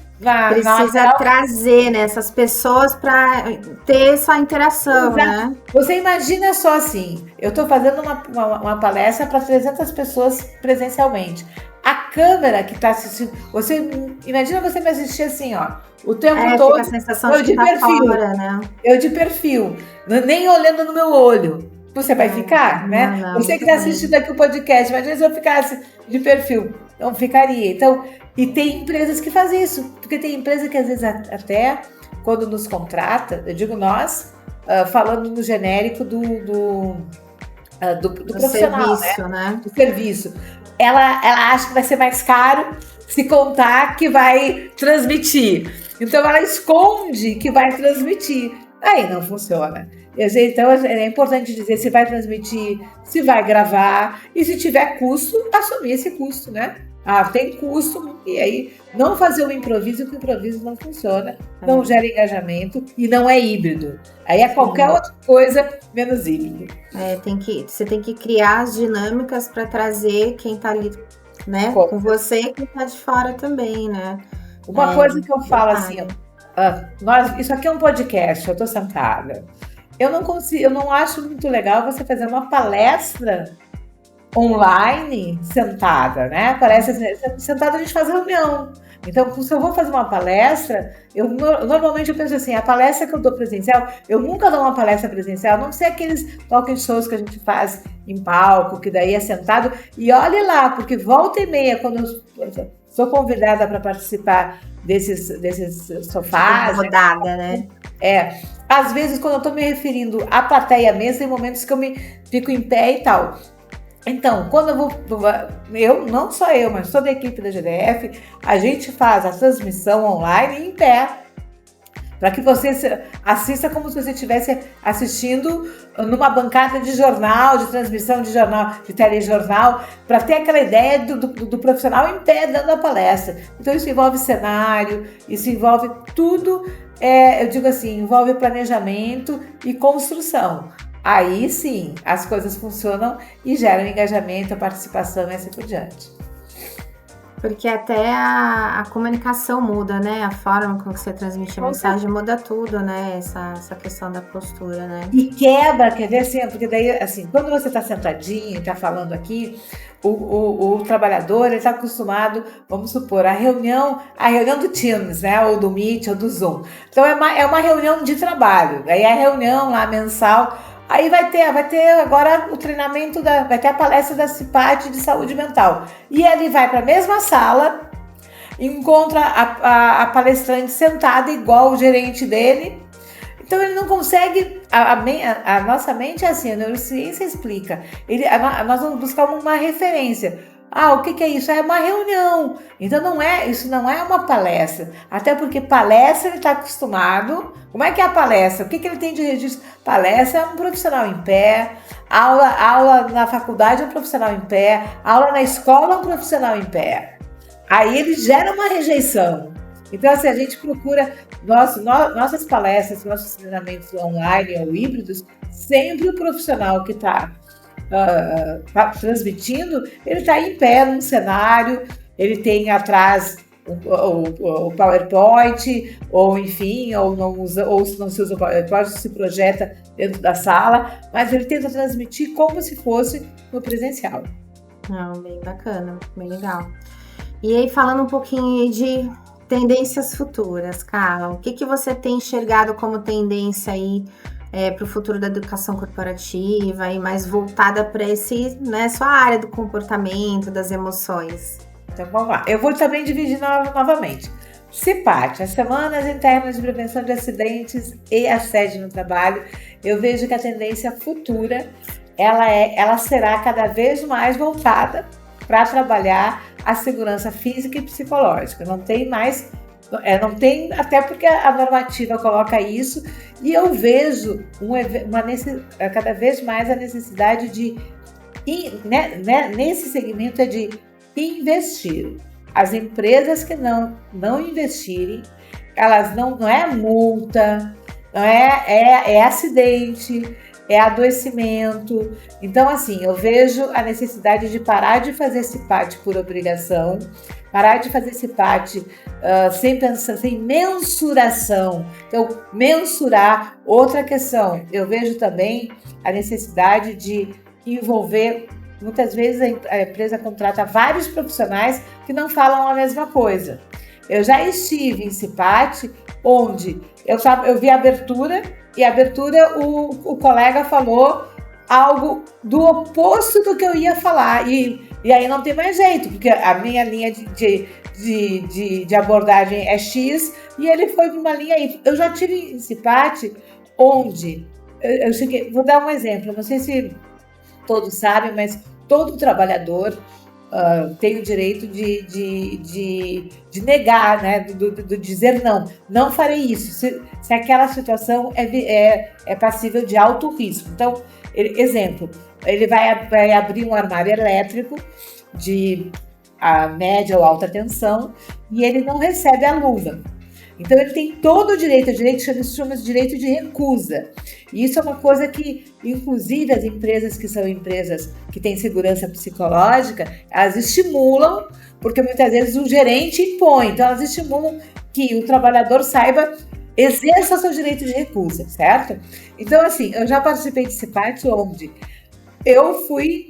precisa trazer, né, essas pessoas para ter essa interação. Exato. Né? Você imagina só assim, eu estou fazendo uma palestra para 300 pessoas presencialmente. A câmera que está assistindo, imagina você me assistir assim, ó, o tempo todo, a sensação de perfil, fora, né? Eu de perfil, nem olhando no meu olho. Você vai ficar, né? Não, você que está assistindo aqui o podcast, imagina se eu ficasse de perfil. Não ficaria. Então, e tem empresas que fazem isso, porque tem empresa que às vezes até quando nos contrata, eu digo nós, falando no genérico do profissional, serviço, né? Do serviço. Ela acha que vai ser mais caro se contar que vai transmitir. Então ela esconde que vai transmitir. Aí não funciona. Então é importante dizer se vai transmitir, se vai gravar e se tiver custo, assumir esse custo, né? Tem custo, e aí não fazer o improviso, que o improviso não funciona, não gera engajamento e não é híbrido. Aí é qualquer outra coisa menos híbrido. Você tem que criar as dinâmicas para trazer quem está ali, né, com você e quem está de fora também, né? Uma coisa que eu falo assim, isso aqui é um podcast, eu estou sentada. Eu não acho muito legal você fazer uma palestra online sentada, né? Parece assim, sentada a gente faz reunião. Então, se eu vou fazer uma palestra, normalmente eu penso assim, a palestra que eu dou presencial, eu nunca dou uma palestra presencial, a não ser aqueles talk shows que a gente faz em palco, que daí é sentado, e olhe lá, porque volta e meia, quando sou convidada para participar desses sofás. Rodada, né? Às vezes, quando eu estou me referindo à plateia mesmo, tem momentos que eu me fico em pé e tal. Então, quando não só eu, mas toda a equipe da GDF, a gente faz a transmissão online em pé, para que você assista como se você estivesse assistindo numa bancada de jornal, de transmissão de jornal, de telejornal, para ter aquela ideia do profissional em pé dando a palestra. Então isso envolve cenário, isso envolve tudo, eu digo assim, envolve planejamento e construção. Aí sim, as coisas funcionam e geram engajamento, a participação e assim por diante. Porque até a comunicação muda, né? A forma como você transmite a mensagem muda tudo, né? Essa questão da postura, né? E quer ver assim, porque daí, assim, quando você está sentadinho, está falando aqui, o trabalhador está acostumado, vamos supor, a reunião do Teams, né? Ou do Meet, ou do Zoom. Então é uma reunião de trabalho, aí a reunião lá mensal. Aí vai ter agora o treinamento, vai ter a palestra da CIPAT de saúde mental. E ele vai para a mesma sala, encontra a palestrante sentada igual o gerente dele. Então ele não consegue, a nossa mente é assim, a neurociência explica. Nós vamos buscar uma referência. O que é isso? É uma reunião. Então isso não é uma palestra. Até porque palestra ele está acostumado. Como é que é a palestra? O que ele tem de registro? Palestra é um profissional em pé, aula na faculdade é um profissional em pé, aula na escola é um profissional em pé. Aí ele gera uma rejeição. Então, assim, a gente procura nossas palestras, nossos treinamentos online ou híbridos, sempre o profissional que está transmitindo, ele está em pé num cenário, ele tem atrás o PowerPoint, ou enfim, ou se não se usa o PowerPoint, se projeta dentro da sala, mas ele tenta transmitir como se fosse no presencial. Bem bacana, bem legal. E aí, falando um pouquinho de tendências futuras, Carla, o que você tem enxergado como tendência aí para o futuro da educação corporativa e mais voltada para sua área do comportamento, das emoções? Então vamos lá. Eu vou também dividir novamente. CIPAT, as Semanas Internas de Prevenção de Acidentes e Assédio no Trabalho. Eu vejo que a tendência futura ela será cada vez mais voltada para trabalhar a segurança física e psicológica. Não tem mais, até porque a normativa coloca isso, e eu vejo cada vez mais a necessidade de, nesse segmento, de investir. As empresas que não investirem, elas não é multa, não é acidente, é adoecimento. Então, assim, eu vejo a necessidade de parar de fazer CIPAT por obrigação, parar de fazer CIPAT sem mensuração. Então, mensurar. Outra questão, eu vejo também a necessidade de envolver. Muitas vezes a empresa contrata vários profissionais que não falam a mesma coisa. Eu já estive em CIPAT, onde eu vi a abertura, e a abertura o colega falou algo do oposto do que eu ia falar. E aí não tem mais jeito, porque a minha linha de abordagem é X e ele foi para uma linha Y. Eu já tive em CIPAT onde eu cheguei. Vou dar um exemplo, não sei se todos sabem, mas todo trabalhador tem o direito de negar, né? Do dizer não farei isso, se aquela situação é passível de alto risco. Então, exemplo, ele vai abrir um armário elétrico de média ou alta tensão e ele não recebe a luva. Então, ele tem todo o direito chama de direito de recusa. E isso é uma coisa que, inclusive, as empresas que são empresas que têm segurança psicológica, elas estimulam, porque muitas vezes o gerente impõe. Então, elas estimulam que o trabalhador exerça o seu direito de recusa, certo? Então, assim, eu já participei de CIPAT onde eu fui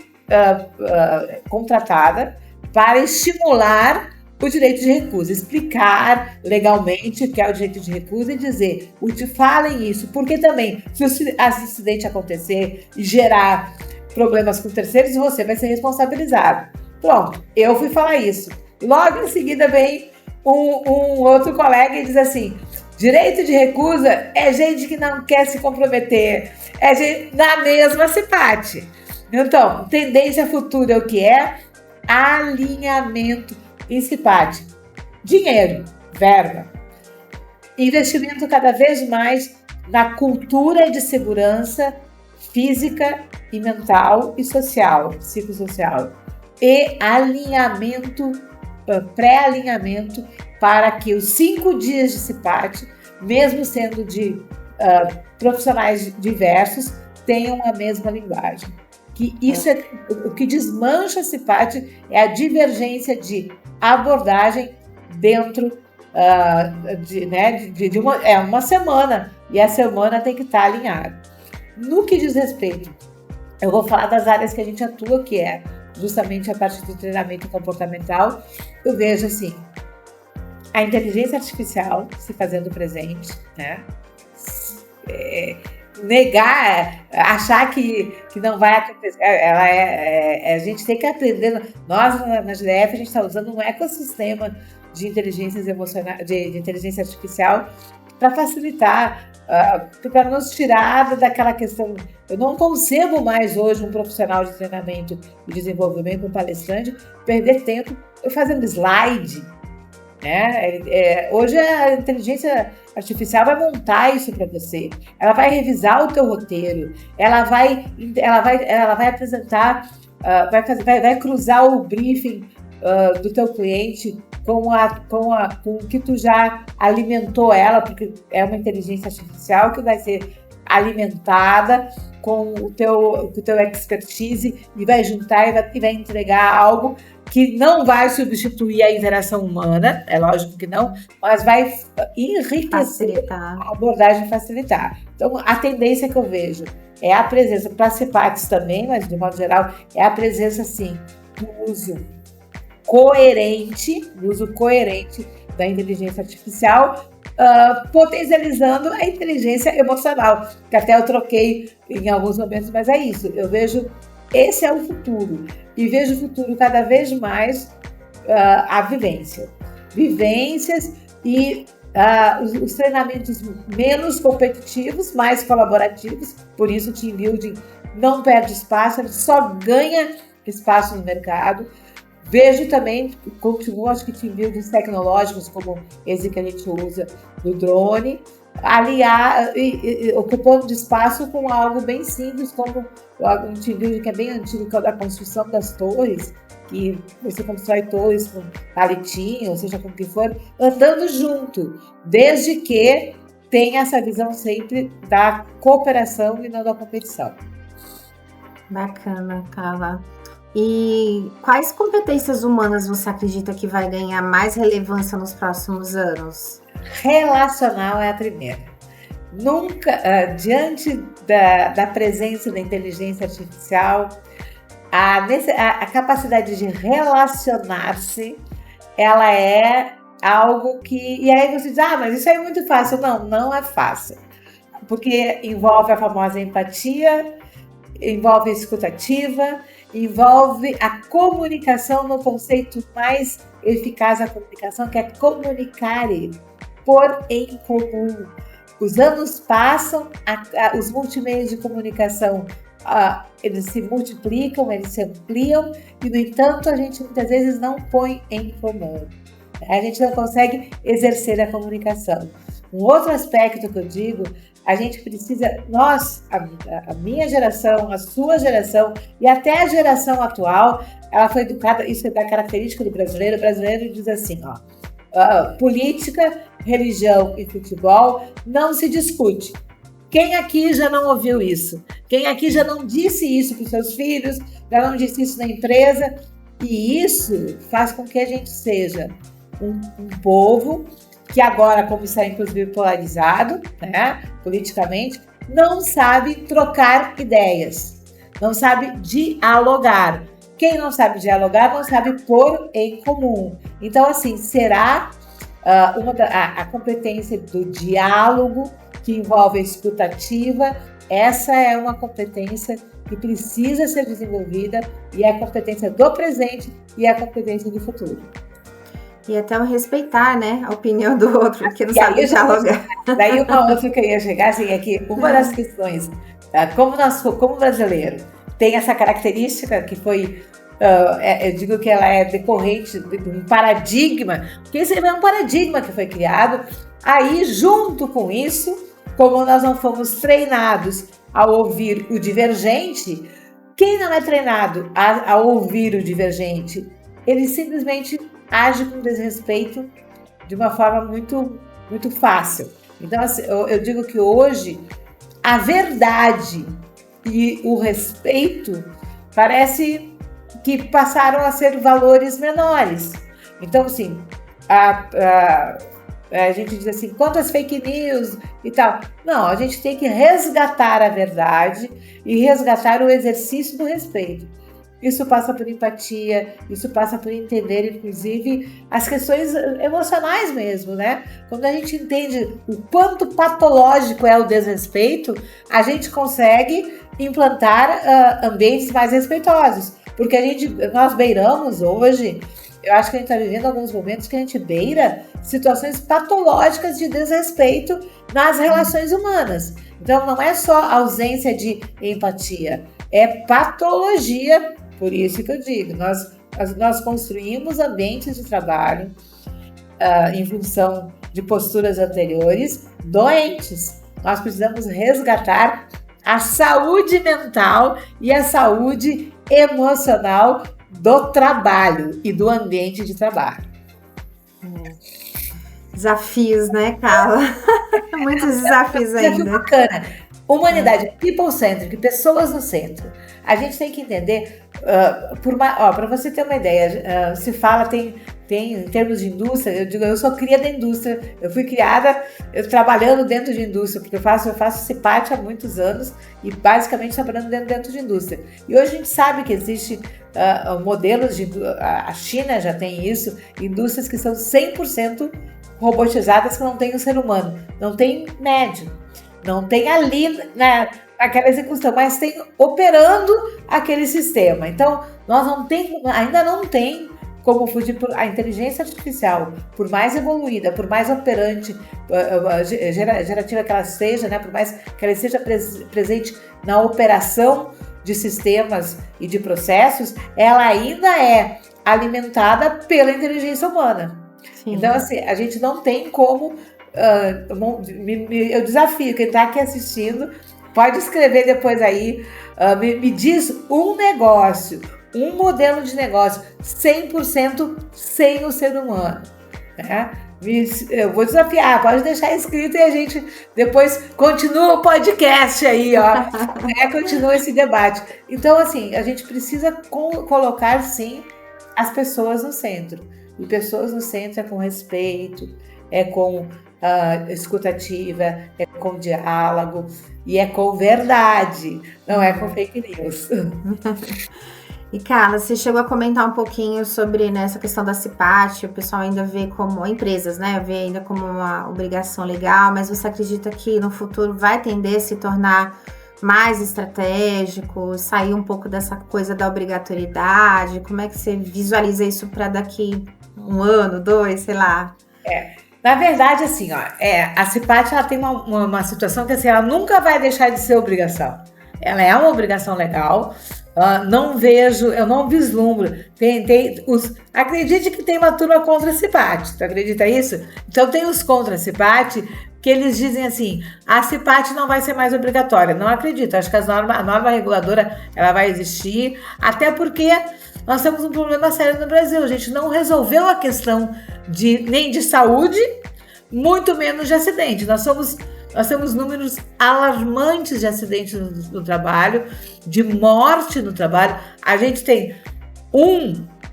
contratada para estimular o direito de recusa, explicar legalmente o que é o direito de recusa e dizer, falem isso, porque também, se o acidente acontecer e gerar problemas com terceiros, você vai ser responsabilizado. Pronto, eu fui falar isso. Logo em seguida vem um outro colega e diz assim: direito de recusa é gente que não quer se comprometer, é gente na mesma CIPAT. Então, tendência futura é o que é? Alinhamento em CIPAT. Dinheiro, verba. Investimento cada vez mais na cultura de segurança física e mental e social, psicossocial. E alinhamento, pré-alinhamento para que os 5 dias de CIPAT, mesmo sendo de profissionais diversos, tenham a mesma linguagem. Que isso é o que desmancha a CIPAT, é a divergência de abordagem dentro de uma semana, e a semana tem que estar alinhada. No que diz respeito, eu vou falar das áreas que a gente atua, que é justamente a parte do treinamento comportamental. Eu vejo assim, a inteligência artificial se fazendo presente, né? Negar, achar que não vai acontecer, a gente tem que aprender. Nós na GDF a gente está usando um ecossistema de inteligências emocionais, de inteligência artificial para facilitar, para nos tirar daquela questão. Eu não concebo mais hoje um profissional de treinamento e desenvolvimento, um palestrante, perder tempo fazendo slide. Né? Hoje a inteligência artificial vai montar isso para você, ela vai revisar o teu roteiro, ela vai apresentar, vai cruzar o briefing do teu cliente com o que tu já alimentou ela, porque é uma inteligência artificial que vai ser alimentada com o teu expertise e vai juntar e vai entregar algo que não vai substituir a interação humana, é lógico que não, mas vai enriquecer a abordagem, facilitar. Então, a tendência que eu vejo é a presença, para CIPATs também, mas de modo geral, é a presença, sim, do uso coerente da inteligência artificial, potencializando a inteligência emocional, que até eu troquei em alguns momentos, mas é isso, eu vejo, esse é o futuro, e vejo o futuro cada vez mais a vivências e os treinamentos menos competitivos, mais colaborativos, por isso o team building não perde espaço, ele só ganha espaço no mercado. Vejo também, continuo, acho que team buildings tecnológicos, como esse que a gente usa do drone, aliar, ocupando de espaço com algo bem simples, como um team building que é bem antigo, que é o da construção das torres, que você constrói torres com palitinho, ou seja, com o que for, andando junto, desde que tenha essa visão sempre da cooperação e não da competição. Bacana, Carla. E quais competências humanas você acredita que vai ganhar mais relevância nos próximos anos? Relacional é a primeira. Nunca, diante da presença da inteligência artificial, a capacidade de relacionar-se, ela é algo que... E aí você diz, mas isso é muito fácil. Não é fácil. Porque envolve a famosa empatia, envolve a escutativa, envolve a comunicação no conceito mais eficaz da comunicação, que é comunicar por em comum. Os anos passam, os multimeios de comunicação, eles se multiplicam, eles se ampliam, e, no entanto, a gente muitas vezes não põe em comum. A gente não consegue exercer a comunicação. Um outro aspecto que eu digo, a gente precisa, a minha geração, a sua geração e até a geração atual, ela foi educada, isso é da característica do brasileiro. O brasileiro diz assim, política, religião e futebol não se discute. Quem aqui já não ouviu isso? Quem aqui já não disse isso para os seus filhos? Já não disse isso na empresa? E isso faz com que a gente seja um povo que agora, como está inclusive polarizado, né, politicamente, não sabe trocar ideias, não sabe dialogar. Quem não sabe dialogar não sabe pôr em comum. Então, assim, será a competência do diálogo, que envolve a escutativa, essa é uma competência que precisa ser desenvolvida, e é a competência do presente e é a competência do futuro. E até o respeitar, né, a opinião do outro, porque não sabe dialogar. Daí uma outra que eu ia chegar, assim, é que uma das questões, tá, como brasileiro, tem essa característica que foi, eu digo que ela é decorrente de um paradigma, porque esse é um paradigma que foi criado, aí junto com isso, como nós não fomos treinados a ouvir o divergente, quem não é treinado a ouvir o divergente, ele simplesmente age com desrespeito de uma forma muito, muito fácil. Então, assim, eu digo que hoje a verdade e o respeito parece que passaram a ser valores menores. Então, assim, a gente diz assim, quantas fake news e tal. Não, a gente tem que resgatar a verdade e resgatar o exercício do respeito. Isso passa por empatia, isso passa por entender, inclusive, as questões emocionais mesmo, né? Quando a gente entende o quanto patológico é o desrespeito, a gente consegue implantar ambientes mais respeitosos. Porque nós beiramos hoje, eu acho que a gente está vivendo alguns momentos que a gente beira situações patológicas de desrespeito nas relações humanas. Então, não é só ausência de empatia, é patologia. Por isso que eu digo, nós construímos ambientes de trabalho em função de posturas anteriores doentes. Nós precisamos resgatar a saúde mental e a saúde emocional do trabalho e do ambiente de trabalho. Desafios, né, Carla? Muitos desafios ainda. Desafio bacana. Humanidade, people-centric, pessoas no centro. A gente tem que entender, para você ter uma ideia, se fala, tem em termos de indústria, eu digo, eu sou cria da indústria, eu fui criada trabalhando dentro de indústria, porque eu faço CIPAT há muitos anos e basicamente trabalhando dentro de indústria. E hoje a gente sabe que existe modelos a China já tem isso, indústrias que são 100% robotizadas, que não tem o ser humano, não tem médium, não tem ali naquela execução, mas tem operando aquele sistema. Então, ainda não tem como fugir por a inteligência artificial, por mais evoluída, por mais operante, gerativa que ela seja, né, por mais que ela esteja presente na operação de sistemas e de processos, ela ainda é alimentada pela inteligência humana. Sim. Então, assim, a gente não tem como... eu desafio quem está aqui assistindo, pode escrever depois aí, me diz um negócio, um modelo de negócio 100% sem o ser humano, né? Eu vou desafiar, pode deixar escrito e a gente depois continua o podcast aí, ó, continua esse debate. Então, assim, a gente precisa colocar, sim, as pessoas no centro. E pessoas no centro é com respeito, é com escutativa, é com diálogo e é com verdade, não é com fake news. E Carla, você chegou a comentar um pouquinho sobre essa questão da CIPAT, o pessoal ainda vê como, empresas, né, vê ainda como uma obrigação legal, mas você acredita que no futuro vai tender a se tornar mais estratégico, sair um pouco dessa coisa da obrigatoriedade? Como é que você visualiza isso para daqui 1 ano, 2, sei lá? Na verdade, assim, a CIPAT ela tem uma situação que assim, ela nunca vai deixar de ser obrigação. Ela é uma obrigação legal. Eu não vislumbro. Acredite que tem uma turma contra a CIPAT. Tu acredita isso? Então tem os contra a CIPAT que eles dizem assim, a CIPAT não vai ser mais obrigatória. Não acredito. Acho que a norma reguladora ela vai existir, até porque nós temos um problema sério no Brasil. A gente não resolveu a questão nem de saúde, muito menos de acidente. Nós temos números alarmantes de acidentes no trabalho, de morte no trabalho. A gente tem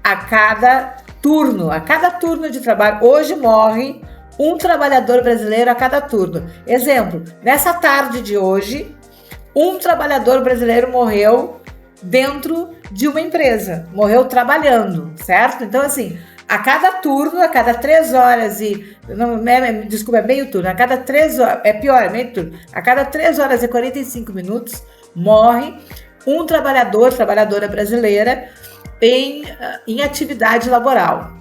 a cada turno de trabalho. Hoje morre um trabalhador brasileiro a cada turno. Exemplo, nessa tarde de hoje, um trabalhador brasileiro morreu dentro de uma empresa, morreu trabalhando, certo? Então, assim, a cada turno, a cada 3 horas é meio turno, a cada 3 horas, é meio turno, a cada 3 horas e 45 minutos morre um trabalhadora brasileira em atividade laboral.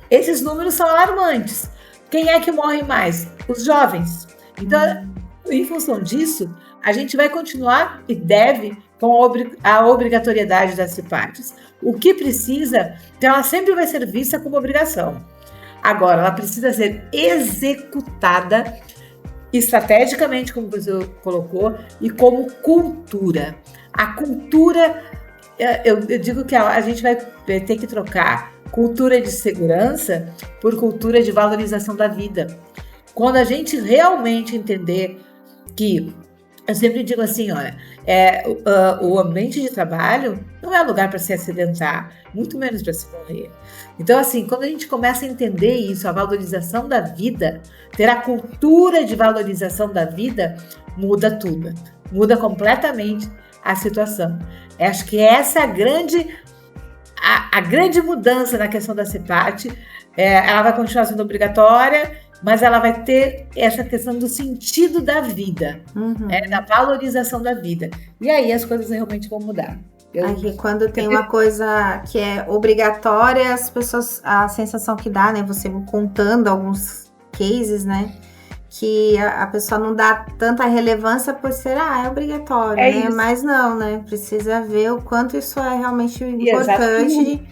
esses números são alarmantes. Quem é que morre mais? Os jovens. Então, em função disso, a gente vai continuar e deve com a obrigatoriedade das CIPATs. O que precisa, então ela sempre vai ser vista como obrigação. Agora, ela precisa ser executada estrategicamente, como você colocou, e como cultura. A cultura, eu digo que a gente vai ter que trocar cultura de segurança por cultura de valorização da vida. Quando a gente realmente entender que, eu sempre digo assim, olha, o ambiente de trabalho não é lugar para se acidentar, muito menos para se morrer. Então, assim, quando a gente começa a entender isso, a valorização da vida, ter a cultura de valorização da vida, muda tudo, muda completamente a situação. Eu acho que essa é a grande mudança na questão da CIPAT. Ela vai continuar sendo obrigatória, mas ela vai ter essa questão do sentido da vida, da valorização da vida. E aí as coisas realmente vão mudar. Aí, quando tem uma coisa que é obrigatória, as pessoas, a sensação que dá, né, você contando alguns cases, né, que a pessoa não dá tanta relevância por ser, é obrigatório, né? Isso. Mas não, né? Precisa ver o quanto isso é realmente importante.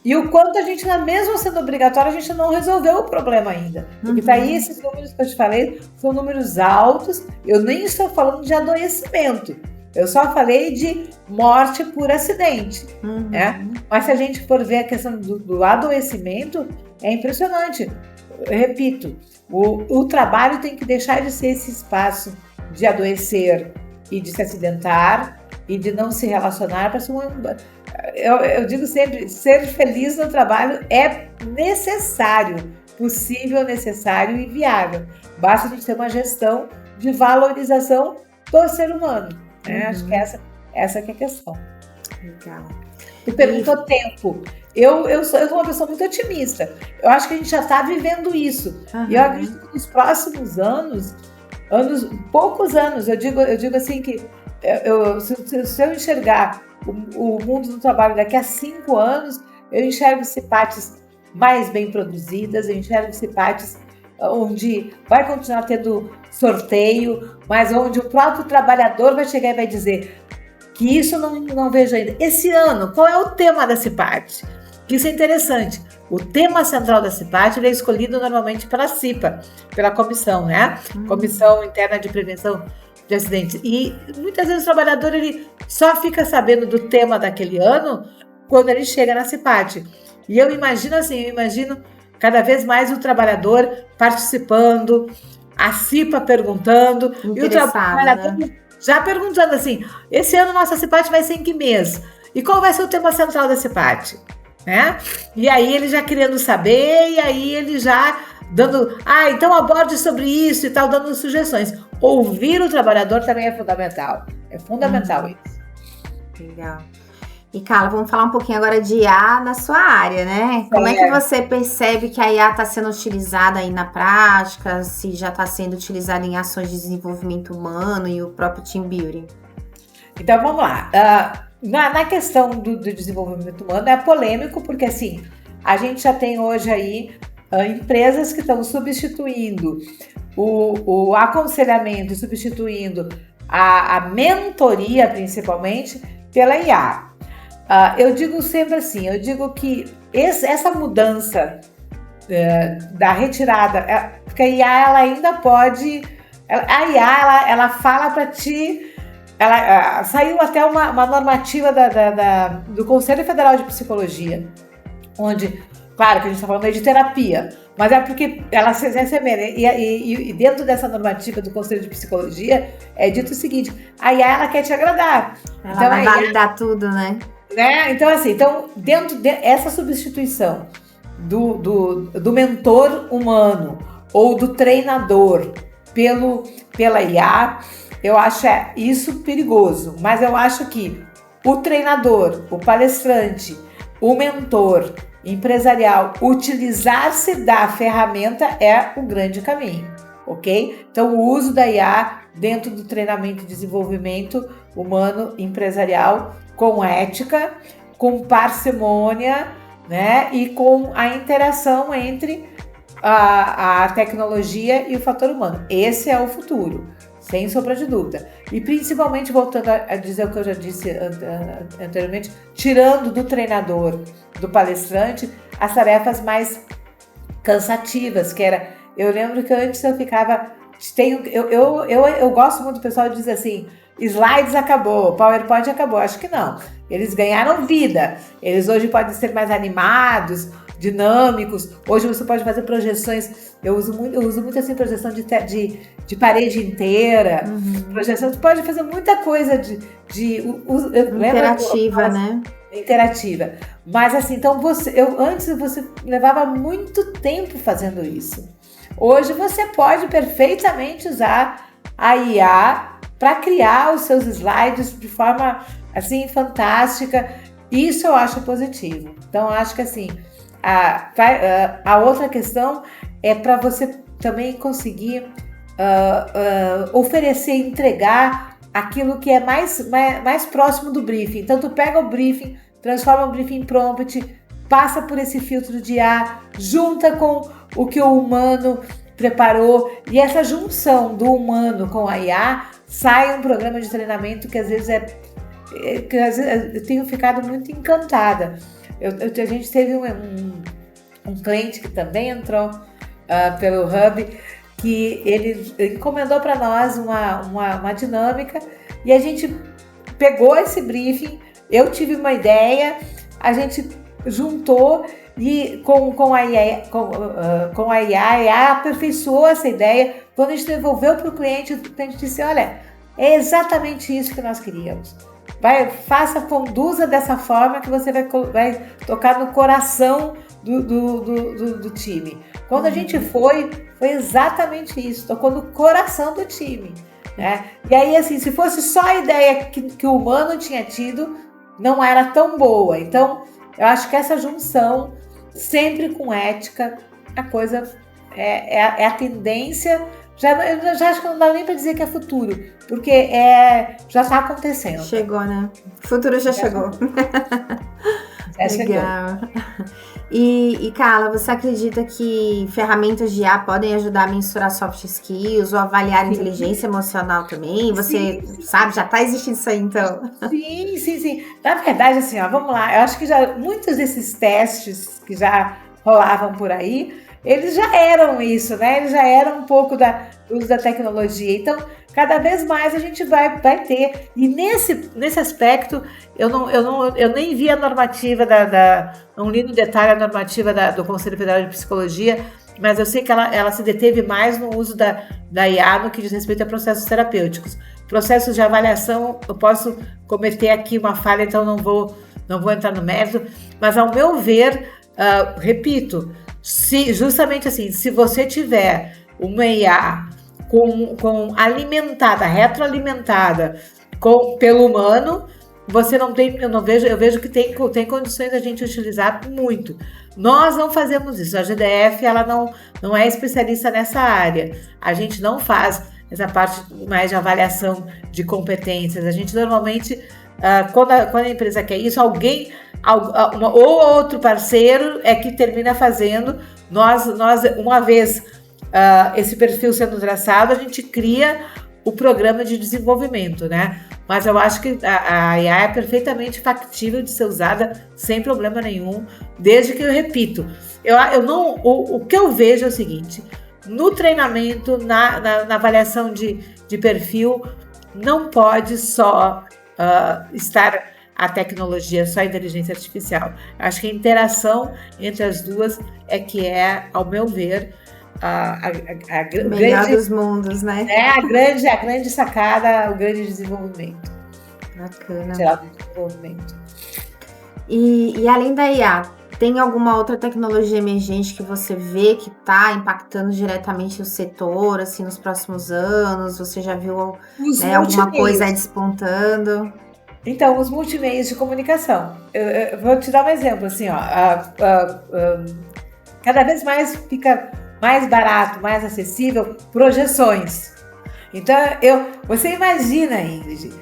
E o quanto a gente, mesmo sendo obrigatório, a gente não resolveu o problema ainda. Porque tá aí esses números que eu te falei, são números altos. Eu nem estou falando de adoecimento. Eu só falei de morte por acidente. Né? Mas se a gente for ver a questão do adoecimento, é impressionante. Eu repito, o trabalho tem que deixar de ser esse espaço de adoecer e de se acidentar e de não se relacionar para ser eu digo sempre, ser feliz no trabalho é necessário, possível, necessário e viável. Basta a gente ter uma gestão de valorização do ser humano. Né? Acho que essa que é a questão. Legal. Tu perguntou tempo. Eu sou uma pessoa muito otimista. Eu acho que a gente já está vivendo isso. E eu acredito que nos próximos poucos anos, eu digo assim que se eu enxergar o mundo do trabalho daqui a 5 anos, eu enxergo CIPATs mais bem produzidas, eu enxergo CIPATs onde vai continuar tendo sorteio, mas onde o próprio trabalhador vai chegar e vai dizer que isso não vejo ainda. Esse ano, qual é o tema da CIPAT? Isso é interessante. O tema central da CIPAT é escolhido normalmente pela CIPA, pela comissão, né? Comissão Interna de Prevenção de Acidentes. E muitas vezes o trabalhador ele só fica sabendo do tema daquele ano quando ele chega na CIPAT. E eu imagino cada vez mais o trabalhador participando, a CIPA perguntando, e o trabalhador já perguntando assim, esse ano nossa CIPAT vai ser em que mês? E qual vai ser o tema central da CIPAT? Né? E aí ele já querendo saber, e aí ele já dando, então aborde sobre isso e tal, dando sugestões. Ouvir o trabalhador também é fundamental. É fundamental isso. Legal. E Carla, vamos falar um pouquinho agora de IA na sua área, né? Como é que você percebe que a IA está sendo utilizada aí na prática, se já está sendo utilizada em ações de desenvolvimento humano e o próprio team building? Então vamos lá. Na questão do desenvolvimento humano é polêmico, porque assim, a gente já tem hoje aí empresas que estão substituindo o aconselhamento, substituindo a mentoria, principalmente, pela IA. Eu digo sempre assim, eu digo que essa mudança da retirada, porque a IA ela ainda pode, a IA ela fala para ti. Saiu até uma normativa do Conselho Federal de Psicologia, onde, claro que a gente está falando aí de terapia, mas é porque ela se assemelha. E dentro dessa normativa do Conselho de Psicologia, é dito o seguinte, a IA ela quer te agradar. Ela então, vai validar tudo, né? Então, assim, dentro dessa substituição do mentor humano ou do treinador pela IA, eu acho isso perigoso, mas eu acho que o treinador, o palestrante, o mentor empresarial, utilizar-se da ferramenta é o grande caminho, ok? Então, o uso da IA dentro do treinamento e desenvolvimento humano empresarial com ética, com parcimônia, né? E com a interação entre a tecnologia e o fator humano. Esse é o futuro, sem sombra de dúvida. E principalmente, voltando a dizer o que eu já disse anteriormente, tirando do treinador, do palestrante, as tarefas mais cansativas, que era... Eu lembro que antes eu ficava... Eu gosto muito do pessoal que diz assim, slides acabou, PowerPoint acabou. Acho que não. Eles ganharam vida. Eles hoje podem ser mais animados, dinâmicos. Hoje você pode fazer projeções. Eu uso muito assim, projeção de parede inteira. Projeção, você pode fazer muita coisa interativa, né? Interativa. Mas assim, então antes você levava muito tempo fazendo isso. Hoje você pode perfeitamente usar a IA para criar os seus slides de forma assim fantástica. Isso eu acho positivo. Então eu acho que assim a outra questão é para você também conseguir oferecer, entregar aquilo que é mais próximo do briefing. Então tu pega o briefing, transforma o briefing em prompt, passa por esse filtro de IA, junta com o que o humano preparou, e essa junção do humano com a IA sai um programa de treinamento que às vezes eu tenho ficado muito encantada. A gente teve um cliente que também entrou pelo Hub, que ele encomendou para nós uma dinâmica, e a gente pegou esse briefing, eu tive uma ideia, a gente juntou e com a IA aperfeiçoou essa ideia. Quando a gente devolveu para o cliente disse, olha, é exatamente isso que nós queríamos. Conduza dessa forma que você vai tocar no coração do time. Quando a gente foi exatamente isso, tocou no coração do time, né? E aí, assim, se fosse só a ideia que o humano tinha tido, não era tão boa. Então, eu acho que essa junção, sempre com ética, a coisa é a tendência. Eu já acho que não dá nem para dizer que é futuro, porque já está acontecendo. Chegou, né? O futuro já chegou. Legal. E Carla, você acredita que ferramentas de IA podem ajudar a mensurar soft skills ou avaliar inteligência emocional também? Você sabe, já está existindo isso aí, então? Sim. Na verdade, assim, vamos lá. Eu acho que muitos desses testes que já rolavam por aí, eles já eram isso, né? Eles já eram um pouco do uso da tecnologia. Então, cada vez mais a gente vai ter. E nesse aspecto, eu nem vi a normativa não li no detalhe a normativa do Conselho Federal de Psicologia, mas eu sei que ela se deteve mais no uso da IA no que diz respeito a processos terapêuticos. Processos de avaliação, eu posso cometer aqui uma falha, então não vou entrar no mérito, mas ao meu ver, repito, justamente assim, se você tiver uma IA retroalimentada pelo humano, você não tem, eu vejo que tem condições da gente utilizar muito. Nós não fazemos isso, a GDF ela não é especialista nessa área, a gente não faz essa parte mais de avaliação de competências, a gente normalmente, quando a empresa quer isso, ou outro parceiro é que termina fazendo. Nós uma vez esse perfil sendo traçado, a gente cria o programa de desenvolvimento, né? Mas eu acho que a IA é perfeitamente factível de ser usada sem problema nenhum, desde que eu repito. O que eu vejo é o seguinte: no treinamento, na avaliação de perfil, não pode só estar a tecnologia, só a inteligência artificial. Acho que a interação entre as duas é que ao meu ver, o melhor dos mundos, né? A grande sacada, o grande desenvolvimento. Bacana. Geral do desenvolvimento. E além da IA, tem alguma outra tecnologia emergente que você vê que está impactando diretamente o setor, assim, nos próximos anos? Você já viu alguma coisa aí despontando? Então, os multimeios de comunicação. Eu vou te dar um exemplo, assim, cada vez mais fica mais barato, mais acessível, projeções. Então, você imagina, Ingrid,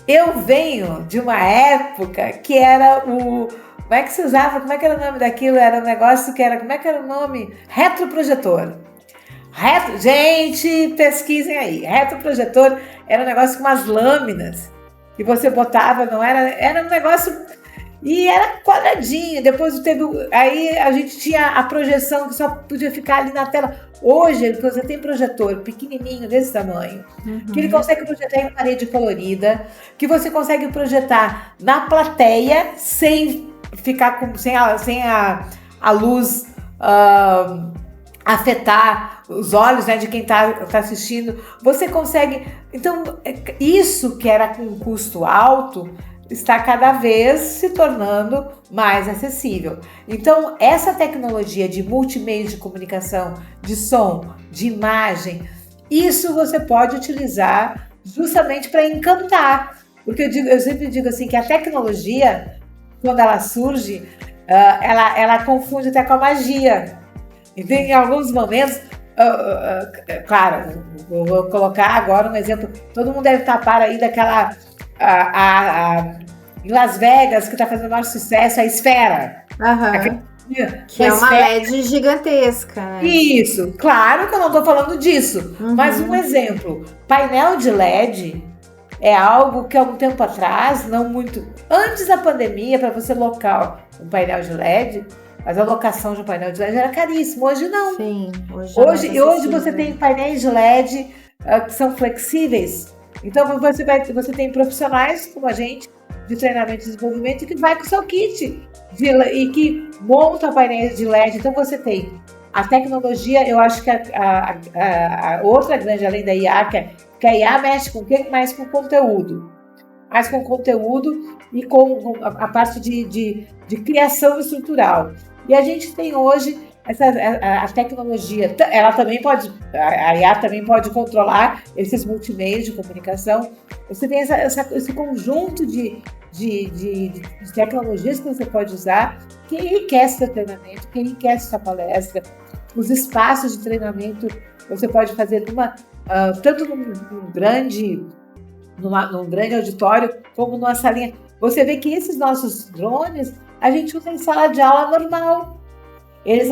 eu venho de uma época que era Como é que se usava? Como é que era o nome daquilo? Era um negócio que era... Como é que era o nome? Retroprojetor. Gente, pesquisem aí. Retroprojetor era um negócio com umas lâminas que você botava, não era... Era um negócio... E era quadradinho. Depois teve... Aí a gente tinha a projeção que só podia ficar ali na tela. Hoje, você tem projetor pequenininho, desse tamanho, que ele consegue projetar em parede colorida, que você consegue projetar na plateia sem ficar sem a luz afetar os olhos, né, de quem tá assistindo. Você consegue... Então, isso que era com um custo alto está cada vez se tornando mais acessível. Então, essa tecnologia de multimeios de comunicação, de som, de imagem, isso você pode utilizar justamente para encantar. Porque eu sempre digo assim, que a tecnologia, quando ela surge, ela confunde até com a magia. Então, em alguns momentos, claro, vou colocar agora um exemplo, todo mundo deve tapar aí daquela... em Las Vegas, que está fazendo o maior sucesso, a Esfera. Que é uma LED gigantesca. Né? Isso, claro que eu não estou falando disso, mas um exemplo, painel de LED é algo que há um tempo atrás, não muito, antes da pandemia, para você locar um painel de LED, mas a locação de um painel de LED era caríssimo, hoje não. Sim, hoje você tem painéis de LED que são flexíveis. Então você tem profissionais como a gente de treinamento e desenvolvimento que vai com o seu kit e que monta painéis de LED. Então você tem a tecnologia. Eu acho que a outra grande, além da IA, que a IA mexe com o quê? Mais com conteúdo. Mais com conteúdo e com a parte de criação estrutural. E a gente tem hoje a tecnologia, ela também pode, a IA também pode controlar esses multimeios de comunicação. Você tem esse conjunto de tecnologias que você pode usar, que enriquece seu treinamento, que enriquece sua palestra. Os espaços de treinamento você pode fazer tanto num grande auditório, como numa salinha. Você vê que esses nossos drones, a gente usa em sala de aula normal. Eles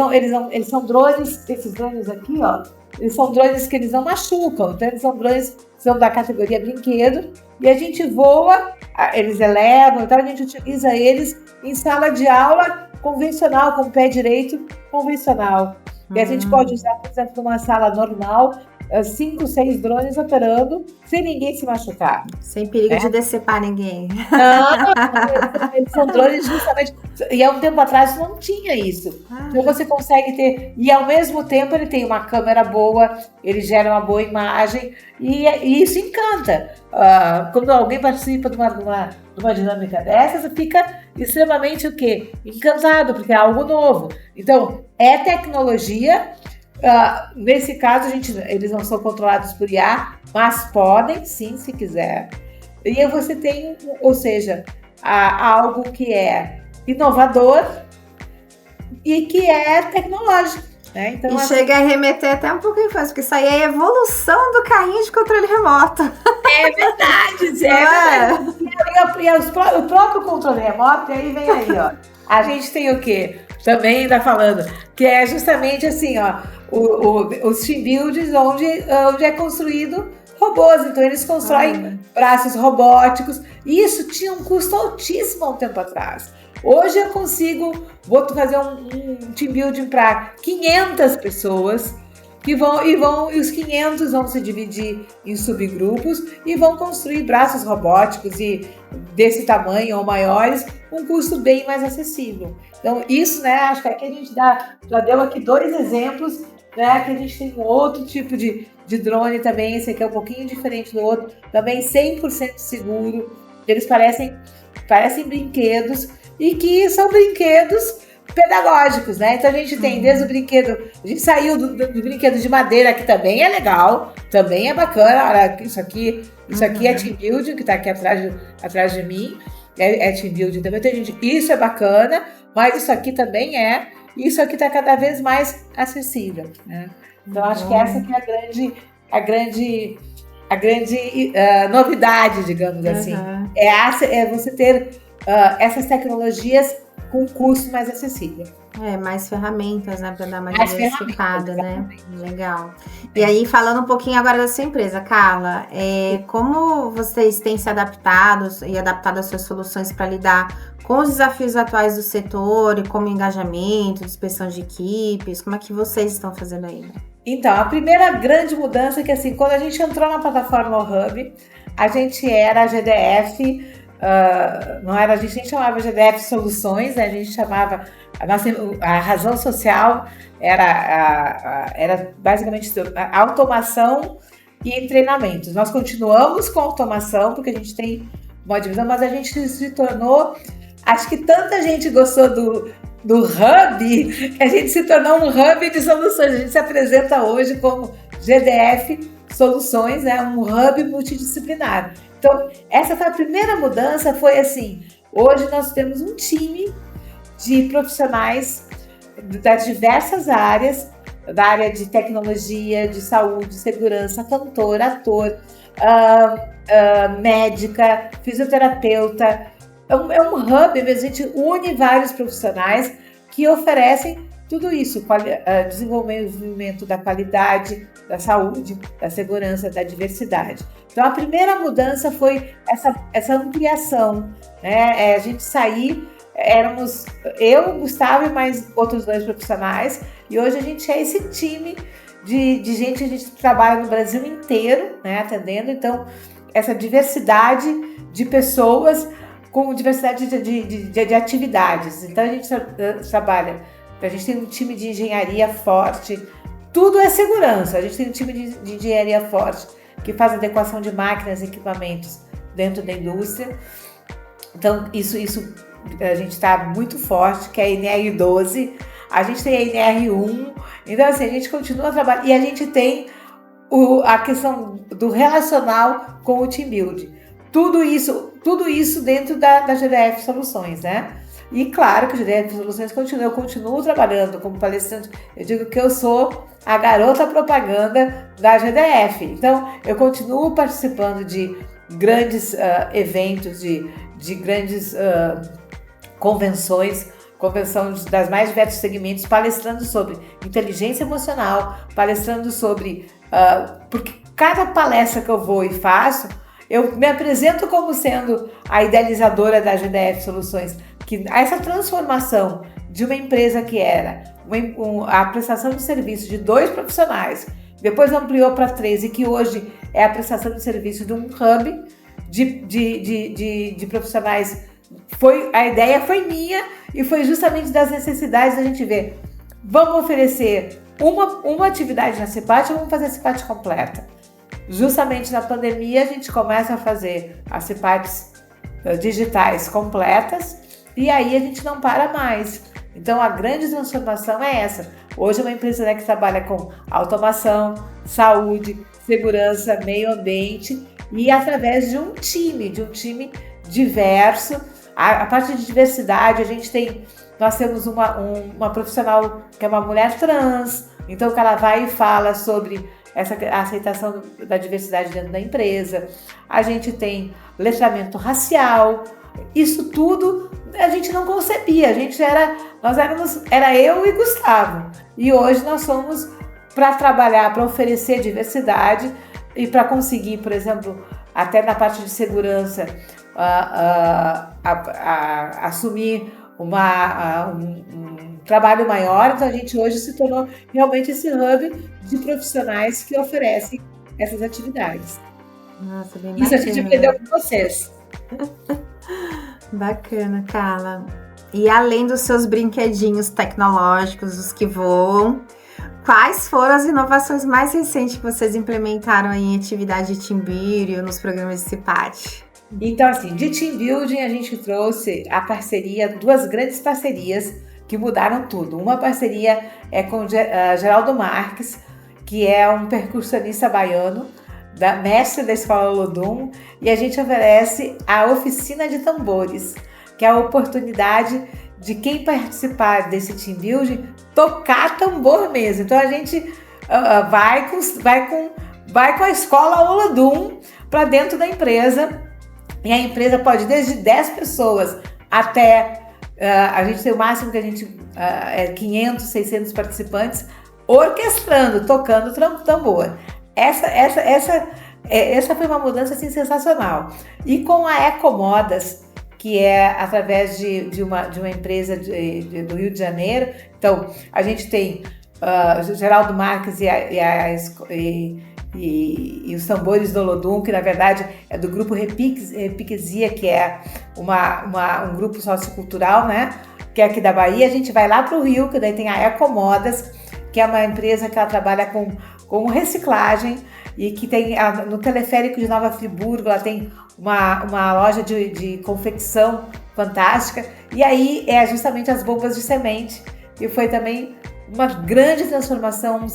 são drones, esses drones aqui, ó, eles são drones que eles não machucam, então eles são drones que são da categoria brinquedo, e a gente voa, eles elevam, então a gente utiliza eles em sala de aula convencional, com o pé direito convencional. E a gente pode usar, por exemplo, numa sala normal, 5, 6 drones operando sem ninguém se machucar. Sem perigo de decepar ninguém. Não, eles são drones justamente... E há um tempo atrás não tinha isso. Então você consegue ter... E ao mesmo tempo ele tem uma câmera boa, ele gera uma boa imagem e isso encanta. Quando alguém participa de uma dinâmica dessa, você fica extremamente o quê? Encantado, porque é algo novo. Então, é tecnologia... nesse caso, eles não são controlados por IA, mas podem, sim, se quiser. E aí você tem, ou seja, algo que é inovador e que é tecnológico. Né? Então, e chega a remeter até um pouquinho mais, porque isso aí é a evolução do carrinho de controle remoto. É verdade, verdade. E o próprio controle remoto, e aí vem aí, ó. A gente tem o quê? Também ainda falando, que é justamente assim, ó, os team builds onde é construído robôs. Então eles constroem braços robóticos, e isso tinha um custo altíssimo há um tempo atrás. Hoje eu vou fazer um team building para 500 pessoas e os 500 vão se dividir em subgrupos e vão construir braços robóticos e desse tamanho ou maiores, um custo bem mais acessível. Então isso, né, acho que aqui a gente já deu aqui 2 exemplos, né, que a gente tem um outro tipo de drone também, esse aqui é um pouquinho diferente do outro, também 100% seguro, eles parecem brinquedos e que são brinquedos pedagógicos, né? Então a gente tem desde o brinquedo, a gente saiu do brinquedo de madeira, que também é legal, também é bacana. Olha, isso aqui é team building, que tá aqui atrás de mim, é team building também. Então, isso é bacana, mas isso aqui também isso aqui tá cada vez mais acessível, né? Então acho que essa que é a grande novidade, digamos assim, é você ter essas tecnologias com um custo mais acessível. Mais ferramentas, né, para dar uma diversificada, né? Legal. E aí, falando um pouquinho agora da sua empresa, Carla, como vocês têm se adaptado e adaptado as suas soluções para lidar com os desafios atuais do setor, e como engajamento, dispersão de equipes, como é que vocês estão fazendo aí? Então, a primeira grande mudança é que, assim, quando a gente entrou na plataforma Hub, a gente era a GDF, não era, a gente nem chamava GDF Soluções, né? A gente chamava, a razão social era basicamente automação e treinamentos. Nós continuamos com automação, porque a gente tem uma divisão, mas a gente se tornou, acho que tanta gente gostou do Hub, que a gente se tornou um Hub de soluções. A gente se apresenta hoje como GDF Soluções, né? Um Hub multidisciplinar. Então, essa foi a primeira mudança, foi assim, hoje nós temos um time de profissionais das diversas áreas, da área de tecnologia, de saúde, segurança, cantor, ator, médica, fisioterapeuta. É um hub, a gente une vários profissionais que oferecem tudo isso, desenvolvimento da qualidade, da saúde, da segurança, da diversidade. Então, a primeira mudança foi essa ampliação, né? A gente sair, éramos eu, Gustavo e mais outros 2 profissionais, e hoje a gente é esse time de gente, a gente trabalha no Brasil inteiro, né, atendendo, então, essa diversidade de pessoas com diversidade de atividades. Então, a gente trabalha, a gente tem um time de engenharia forte, tudo é segurança, a gente tem um time de engenharia forte, que faz adequação de máquinas e equipamentos dentro da indústria. Então, isso a gente está muito forte, que é a NR12, a gente tem a NR1, então assim, a gente continua trabalhando, e a gente tem a questão do relacional com o team building. Tudo isso dentro da GDF Soluções, né? E claro que a GDF Soluções eu continuo trabalhando como palestrante. Eu digo que eu sou a garota propaganda da GDF. Então, eu continuo participando de grandes eventos, de grandes convenções das mais diversos segmentos, palestrando sobre inteligência emocional, palestrando sobre... porque cada palestra que eu vou e faço, eu me apresento como sendo a idealizadora da GDF Soluções, que essa transformação de uma empresa que era a prestação de serviço de 2 profissionais, depois ampliou para 3 e que hoje é a prestação de serviço de um hub de profissionais. A ideia foi minha e foi justamente das necessidades da gente ver. Vamos oferecer uma atividade na CIPAT ou vamos fazer a CIPAT completa? Justamente na pandemia a gente começa a fazer as CIPATs digitais completas e aí a gente não para mais. Então a grande transformação é essa. Hoje é uma empresa, né, que trabalha com automação, saúde, segurança, meio ambiente e através de um time diverso. A parte de diversidade, nós temos uma profissional que é uma mulher trans, então que ela vai e fala sobre a aceitação da diversidade dentro da empresa. A gente tem letramento racial. Isso tudo a gente não concebia. Era eu e Gustavo. E hoje nós somos para trabalhar, para oferecer diversidade e para conseguir, por exemplo, até na parte de segurança, assumir um trabalho maior. Então a gente hoje se tornou realmente esse hub de profissionais que oferecem essas atividades. Nossa, bem Isso bacana. A gente aprendeu com vocês. Bacana, Carla. E além dos seus brinquedinhos tecnológicos, os que voam, quais foram as inovações mais recentes que vocês implementaram em atividade de team building nos programas de CIPAT? Então, assim, de team building a gente trouxe duas grandes parcerias que mudaram tudo. Uma parceria é com Geraldo Marques, que é um percussionista baiano, mestre da Escola Olodum, e a gente oferece a oficina de tambores, que é a oportunidade de quem participar desse team building tocar tambor mesmo. Então a gente vai com a Escola Olodum para dentro da empresa, e a empresa pode desde 10 pessoas até A gente tem o máximo que a gente é 500, 600 participantes orquestrando, tocando tambor. Essa foi uma mudança assim, sensacional. E com a Ecomodas, que é através de uma empresa do Rio de Janeiro, então a gente tem Geraldo Marques e os tambores do Olodum, que na verdade é do grupo Repiquesia, que é um grupo sociocultural, né? Que é aqui da Bahia. A gente vai lá para o Rio, que daí tem a Ecomodas, que é uma empresa que ela trabalha com reciclagem e que tem no teleférico de Nova Friburgo, ela tem uma loja de confecção fantástica. E aí é justamente as bombas de semente, e foi também uma grande transformação,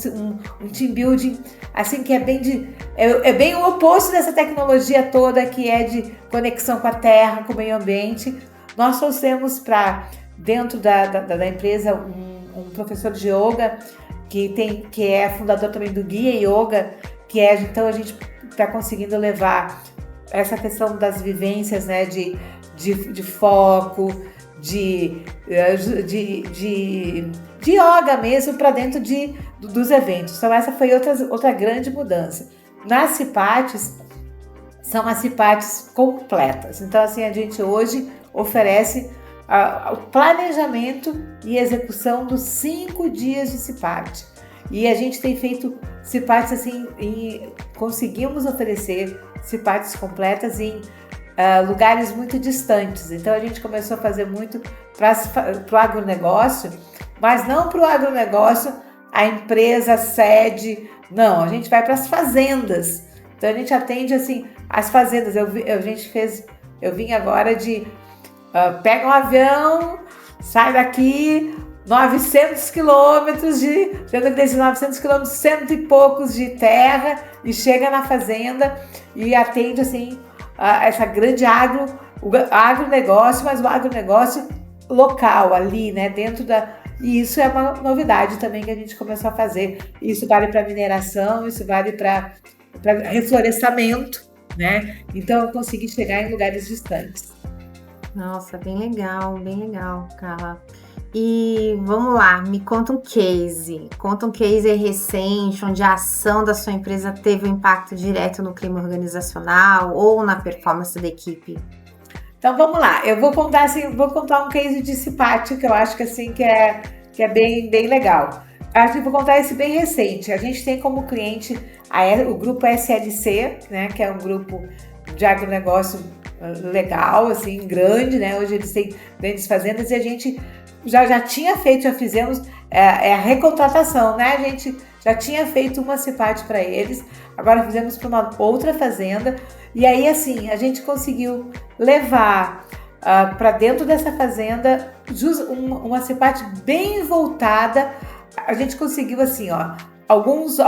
um team building, assim, que é bem o oposto dessa tecnologia toda, que é de conexão com a terra, com o meio ambiente. Nós trouxemos para dentro da empresa um professor de yoga, que é fundador também do Guia Yoga, então a gente está conseguindo levar essa questão das vivências, né, de foco, de yoga mesmo para dentro dos eventos. Então essa foi outra grande mudança. Nas CIPATES, são as CIPATES completas. Então assim, a gente hoje oferece o planejamento e execução dos 5 dias de CIPATE. E a gente tem feito CIPATES assim, conseguimos oferecer CIPATES completas em lugares muito distantes. Então a gente começou a fazer muito para o agronegócio, mas não para o agronegócio, a empresa, a sede, não, a gente vai para as fazendas. Então a gente atende assim as fazendas. Eu vim agora pega um avião, sai daqui 900 quilômetros sendo que desses 900 quilômetros, 100 e poucos de terra, e chega na fazenda e atende assim essa grande agronegócio, mas o agronegócio local ali, né, e isso é uma novidade também que a gente começou a fazer. Isso vale para mineração, isso vale para reflorestamento, né? Então eu consegui chegar em lugares distantes. Nossa, bem legal, Carla. E vamos lá, me conta um case recente, onde a ação da sua empresa teve um impacto direto no clima organizacional ou na performance da equipe. Então vamos lá, eu vou contar um case de CIPATE que eu acho que assim que é bem legal. Acho que vou contar esse bem recente. A gente tem como cliente o grupo SLC, né, que é um grupo de agronegócio legal, assim, grande, né? Hoje eles têm grandes fazendas e a gente já tinha feito, já fizemos a recontratação, né? A gente já tinha feito uma CIPATE para eles, agora fizemos para uma outra fazenda, e aí assim, a gente conseguiu levar para dentro dessa fazenda uma CIPATE bem voltada. A gente conseguiu assim, alguns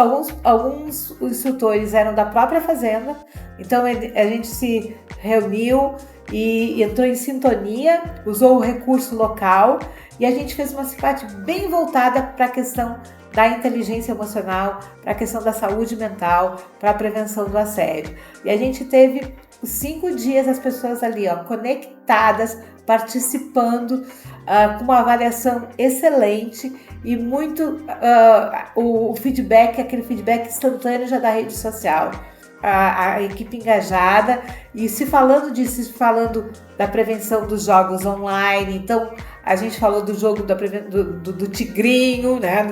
instrutores eram da própria fazenda, então a gente se reuniu e entrou em sintonia, usou o recurso local, e a gente fez uma CIPATE bem voltada para a questão da inteligência emocional, para a questão da saúde mental, para a prevenção do assédio. E a gente teve os 5 dias as pessoas ali, conectadas, participando, com uma avaliação excelente e muito o feedback, aquele feedback instantâneo já da rede social. A equipe engajada, e se falando da prevenção dos jogos online. Então a gente falou do jogo do tigrinho, né,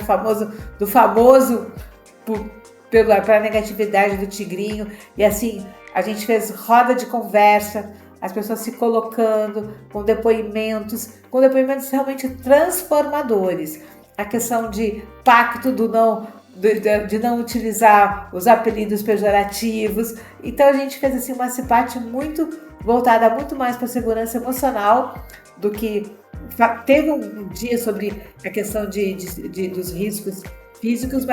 do famoso pela negatividade do tigrinho, e assim a gente fez roda de conversa, as pessoas se colocando com depoimentos realmente transformadores. A questão de pacto de não utilizar os apelidos pejorativos. Então a gente fez assim uma CIPATE muito voltada muito mais para a segurança emocional do que teve um dia sobre a questão dos riscos físicos,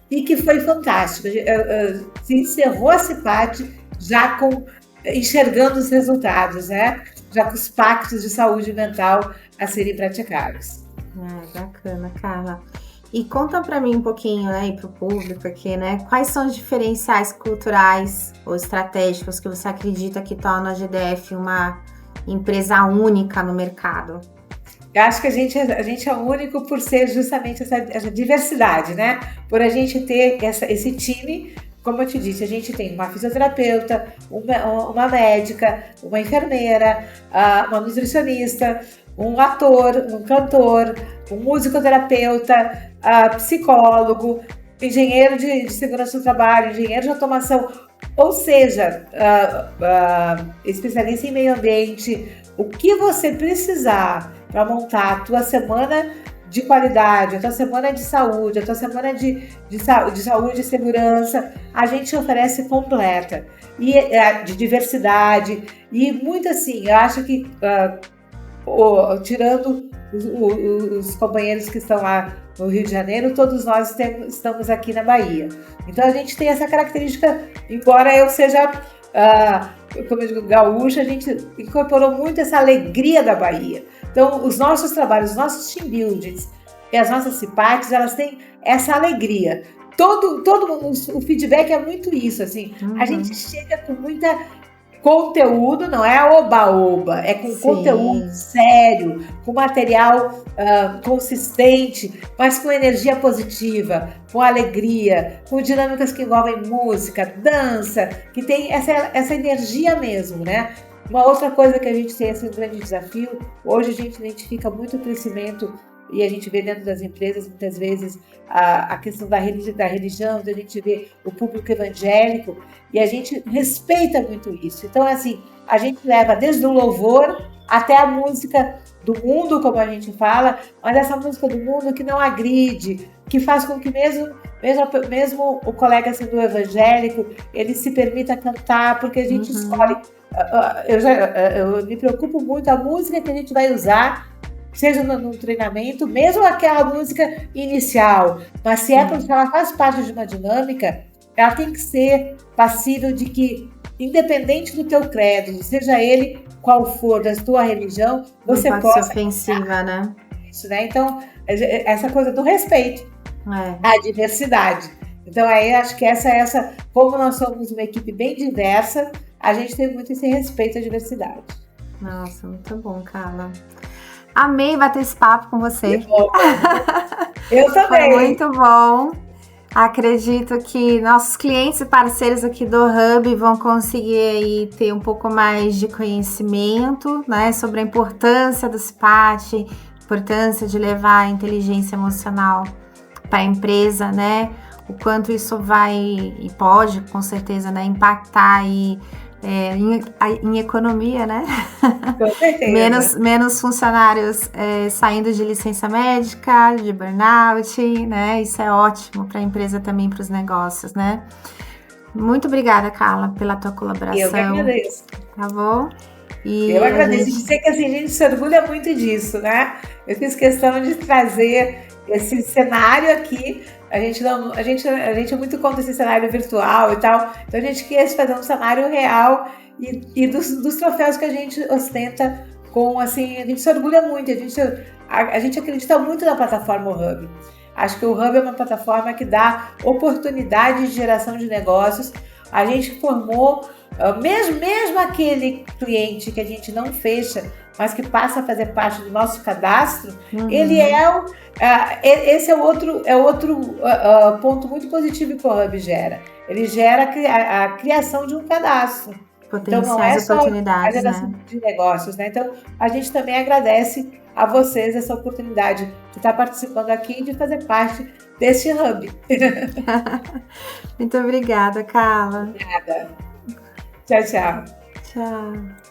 e que foi fantástico. Se encerrou a CIPATE já enxergando os resultados, né? Já com os pactos de saúde mental a serem praticados. Bacana, Carla. E conta para mim um pouquinho, né, e para o público aqui, né, quais são os diferenciais culturais ou estratégicos que você acredita que tornam a GDF uma empresa única no mercado? Eu acho que a gente é único por ser justamente essa diversidade, né? Por a gente ter esse time, como eu te disse, a gente tem uma fisioterapeuta, uma médica, uma enfermeira, uma nutricionista, um ator, um cantor, um musicoterapeuta, psicólogo, engenheiro de segurança do trabalho, engenheiro de automação, ou seja, especialista em meio ambiente. O que você precisar para montar a tua semana de qualidade, a tua semana de saúde, a tua semana de saúde e segurança, a gente oferece completa, e de diversidade, e muito assim, eu acho que, tirando os companheiros que estão lá no Rio de Janeiro, todos nós estamos aqui na Bahia. Então a gente tem essa característica, embora eu seja, como eu digo, gaúcha, a gente incorporou muito essa alegria da Bahia. Então os nossos trabalhos, os nossos team buildings e as nossas CIPATs, elas têm essa alegria. Todo o feedback é muito isso, assim. A gente chega com muita conteúdo, não é oba-oba, é com conteúdo sério, com material consistente, mas com energia positiva, com alegria, com dinâmicas que envolvem música, dança, que tem essa energia mesmo, né? Uma outra coisa que a gente tem, assim, um grande desafio, hoje a gente identifica muito o crescimento, e a gente vê dentro das empresas, muitas vezes, a questão da religião, a gente vê o público evangélico, e a gente respeita muito isso. Então, assim, a gente leva desde o louvor até a música do mundo, como a gente fala, mas essa música do mundo que não agride, que faz com que mesmo o colega sendo evangélico, ele se permita cantar, porque a gente escolhe. Eu me preocupo muito a música que a gente vai usar, seja no treinamento, mesmo aquela música inicial, mas se ela faz parte de uma dinâmica, ela tem que ser passível de que, independente do teu credo, seja ele qual for, da tua religião, você possa... ser ofensiva, né? Isso, né? Então, essa coisa do respeito à diversidade. Então, aí acho que como nós somos uma equipe bem diversa, a gente tem muito esse respeito à diversidade. Nossa, muito bom, Carla. Amei bater esse papo com você. Eu também. Foi muito bom. Acredito que nossos clientes e parceiros aqui do Hub vão conseguir aí ter um pouco mais de conhecimento, né, sobre a importância do CIPAT, importância de levar a inteligência emocional para a empresa, né? O quanto isso vai e pode, com certeza, né, impactar aí em economia, né? Com certeza. Menos funcionários saindo de licença médica, de burnout, né? Isso é ótimo para a empresa também, para os negócios, né? Muito obrigada, Carla, pela tua colaboração. Eu que agradeço. Tá bom? Eu agradeço. E sei que assim, a gente se orgulha muito disso, né? Eu fiz questão de trazer esse cenário aqui. A gente é muito contra esse cenário virtual e tal, então a gente quis fazer um cenário real e dos troféus que a gente ostenta assim, a gente se orgulha muito, a gente acredita muito na plataforma Hub. Acho que o Hub é uma plataforma que dá oportunidade de geração de negócios. A gente formou, mesmo aquele cliente que a gente não fecha, mas que passa a fazer parte do nosso cadastro, ele esse é outro ponto muito positivo que o Hub gera. Ele gera a criação de um cadastro. Potenciais, então, não é só oportunidades, a geração de negócios, né? Então, a gente também agradece a vocês essa oportunidade de estar participando aqui e de fazer parte desse Hub. Muito obrigada, Carla. Obrigada. Tchau, tchau. Tchau.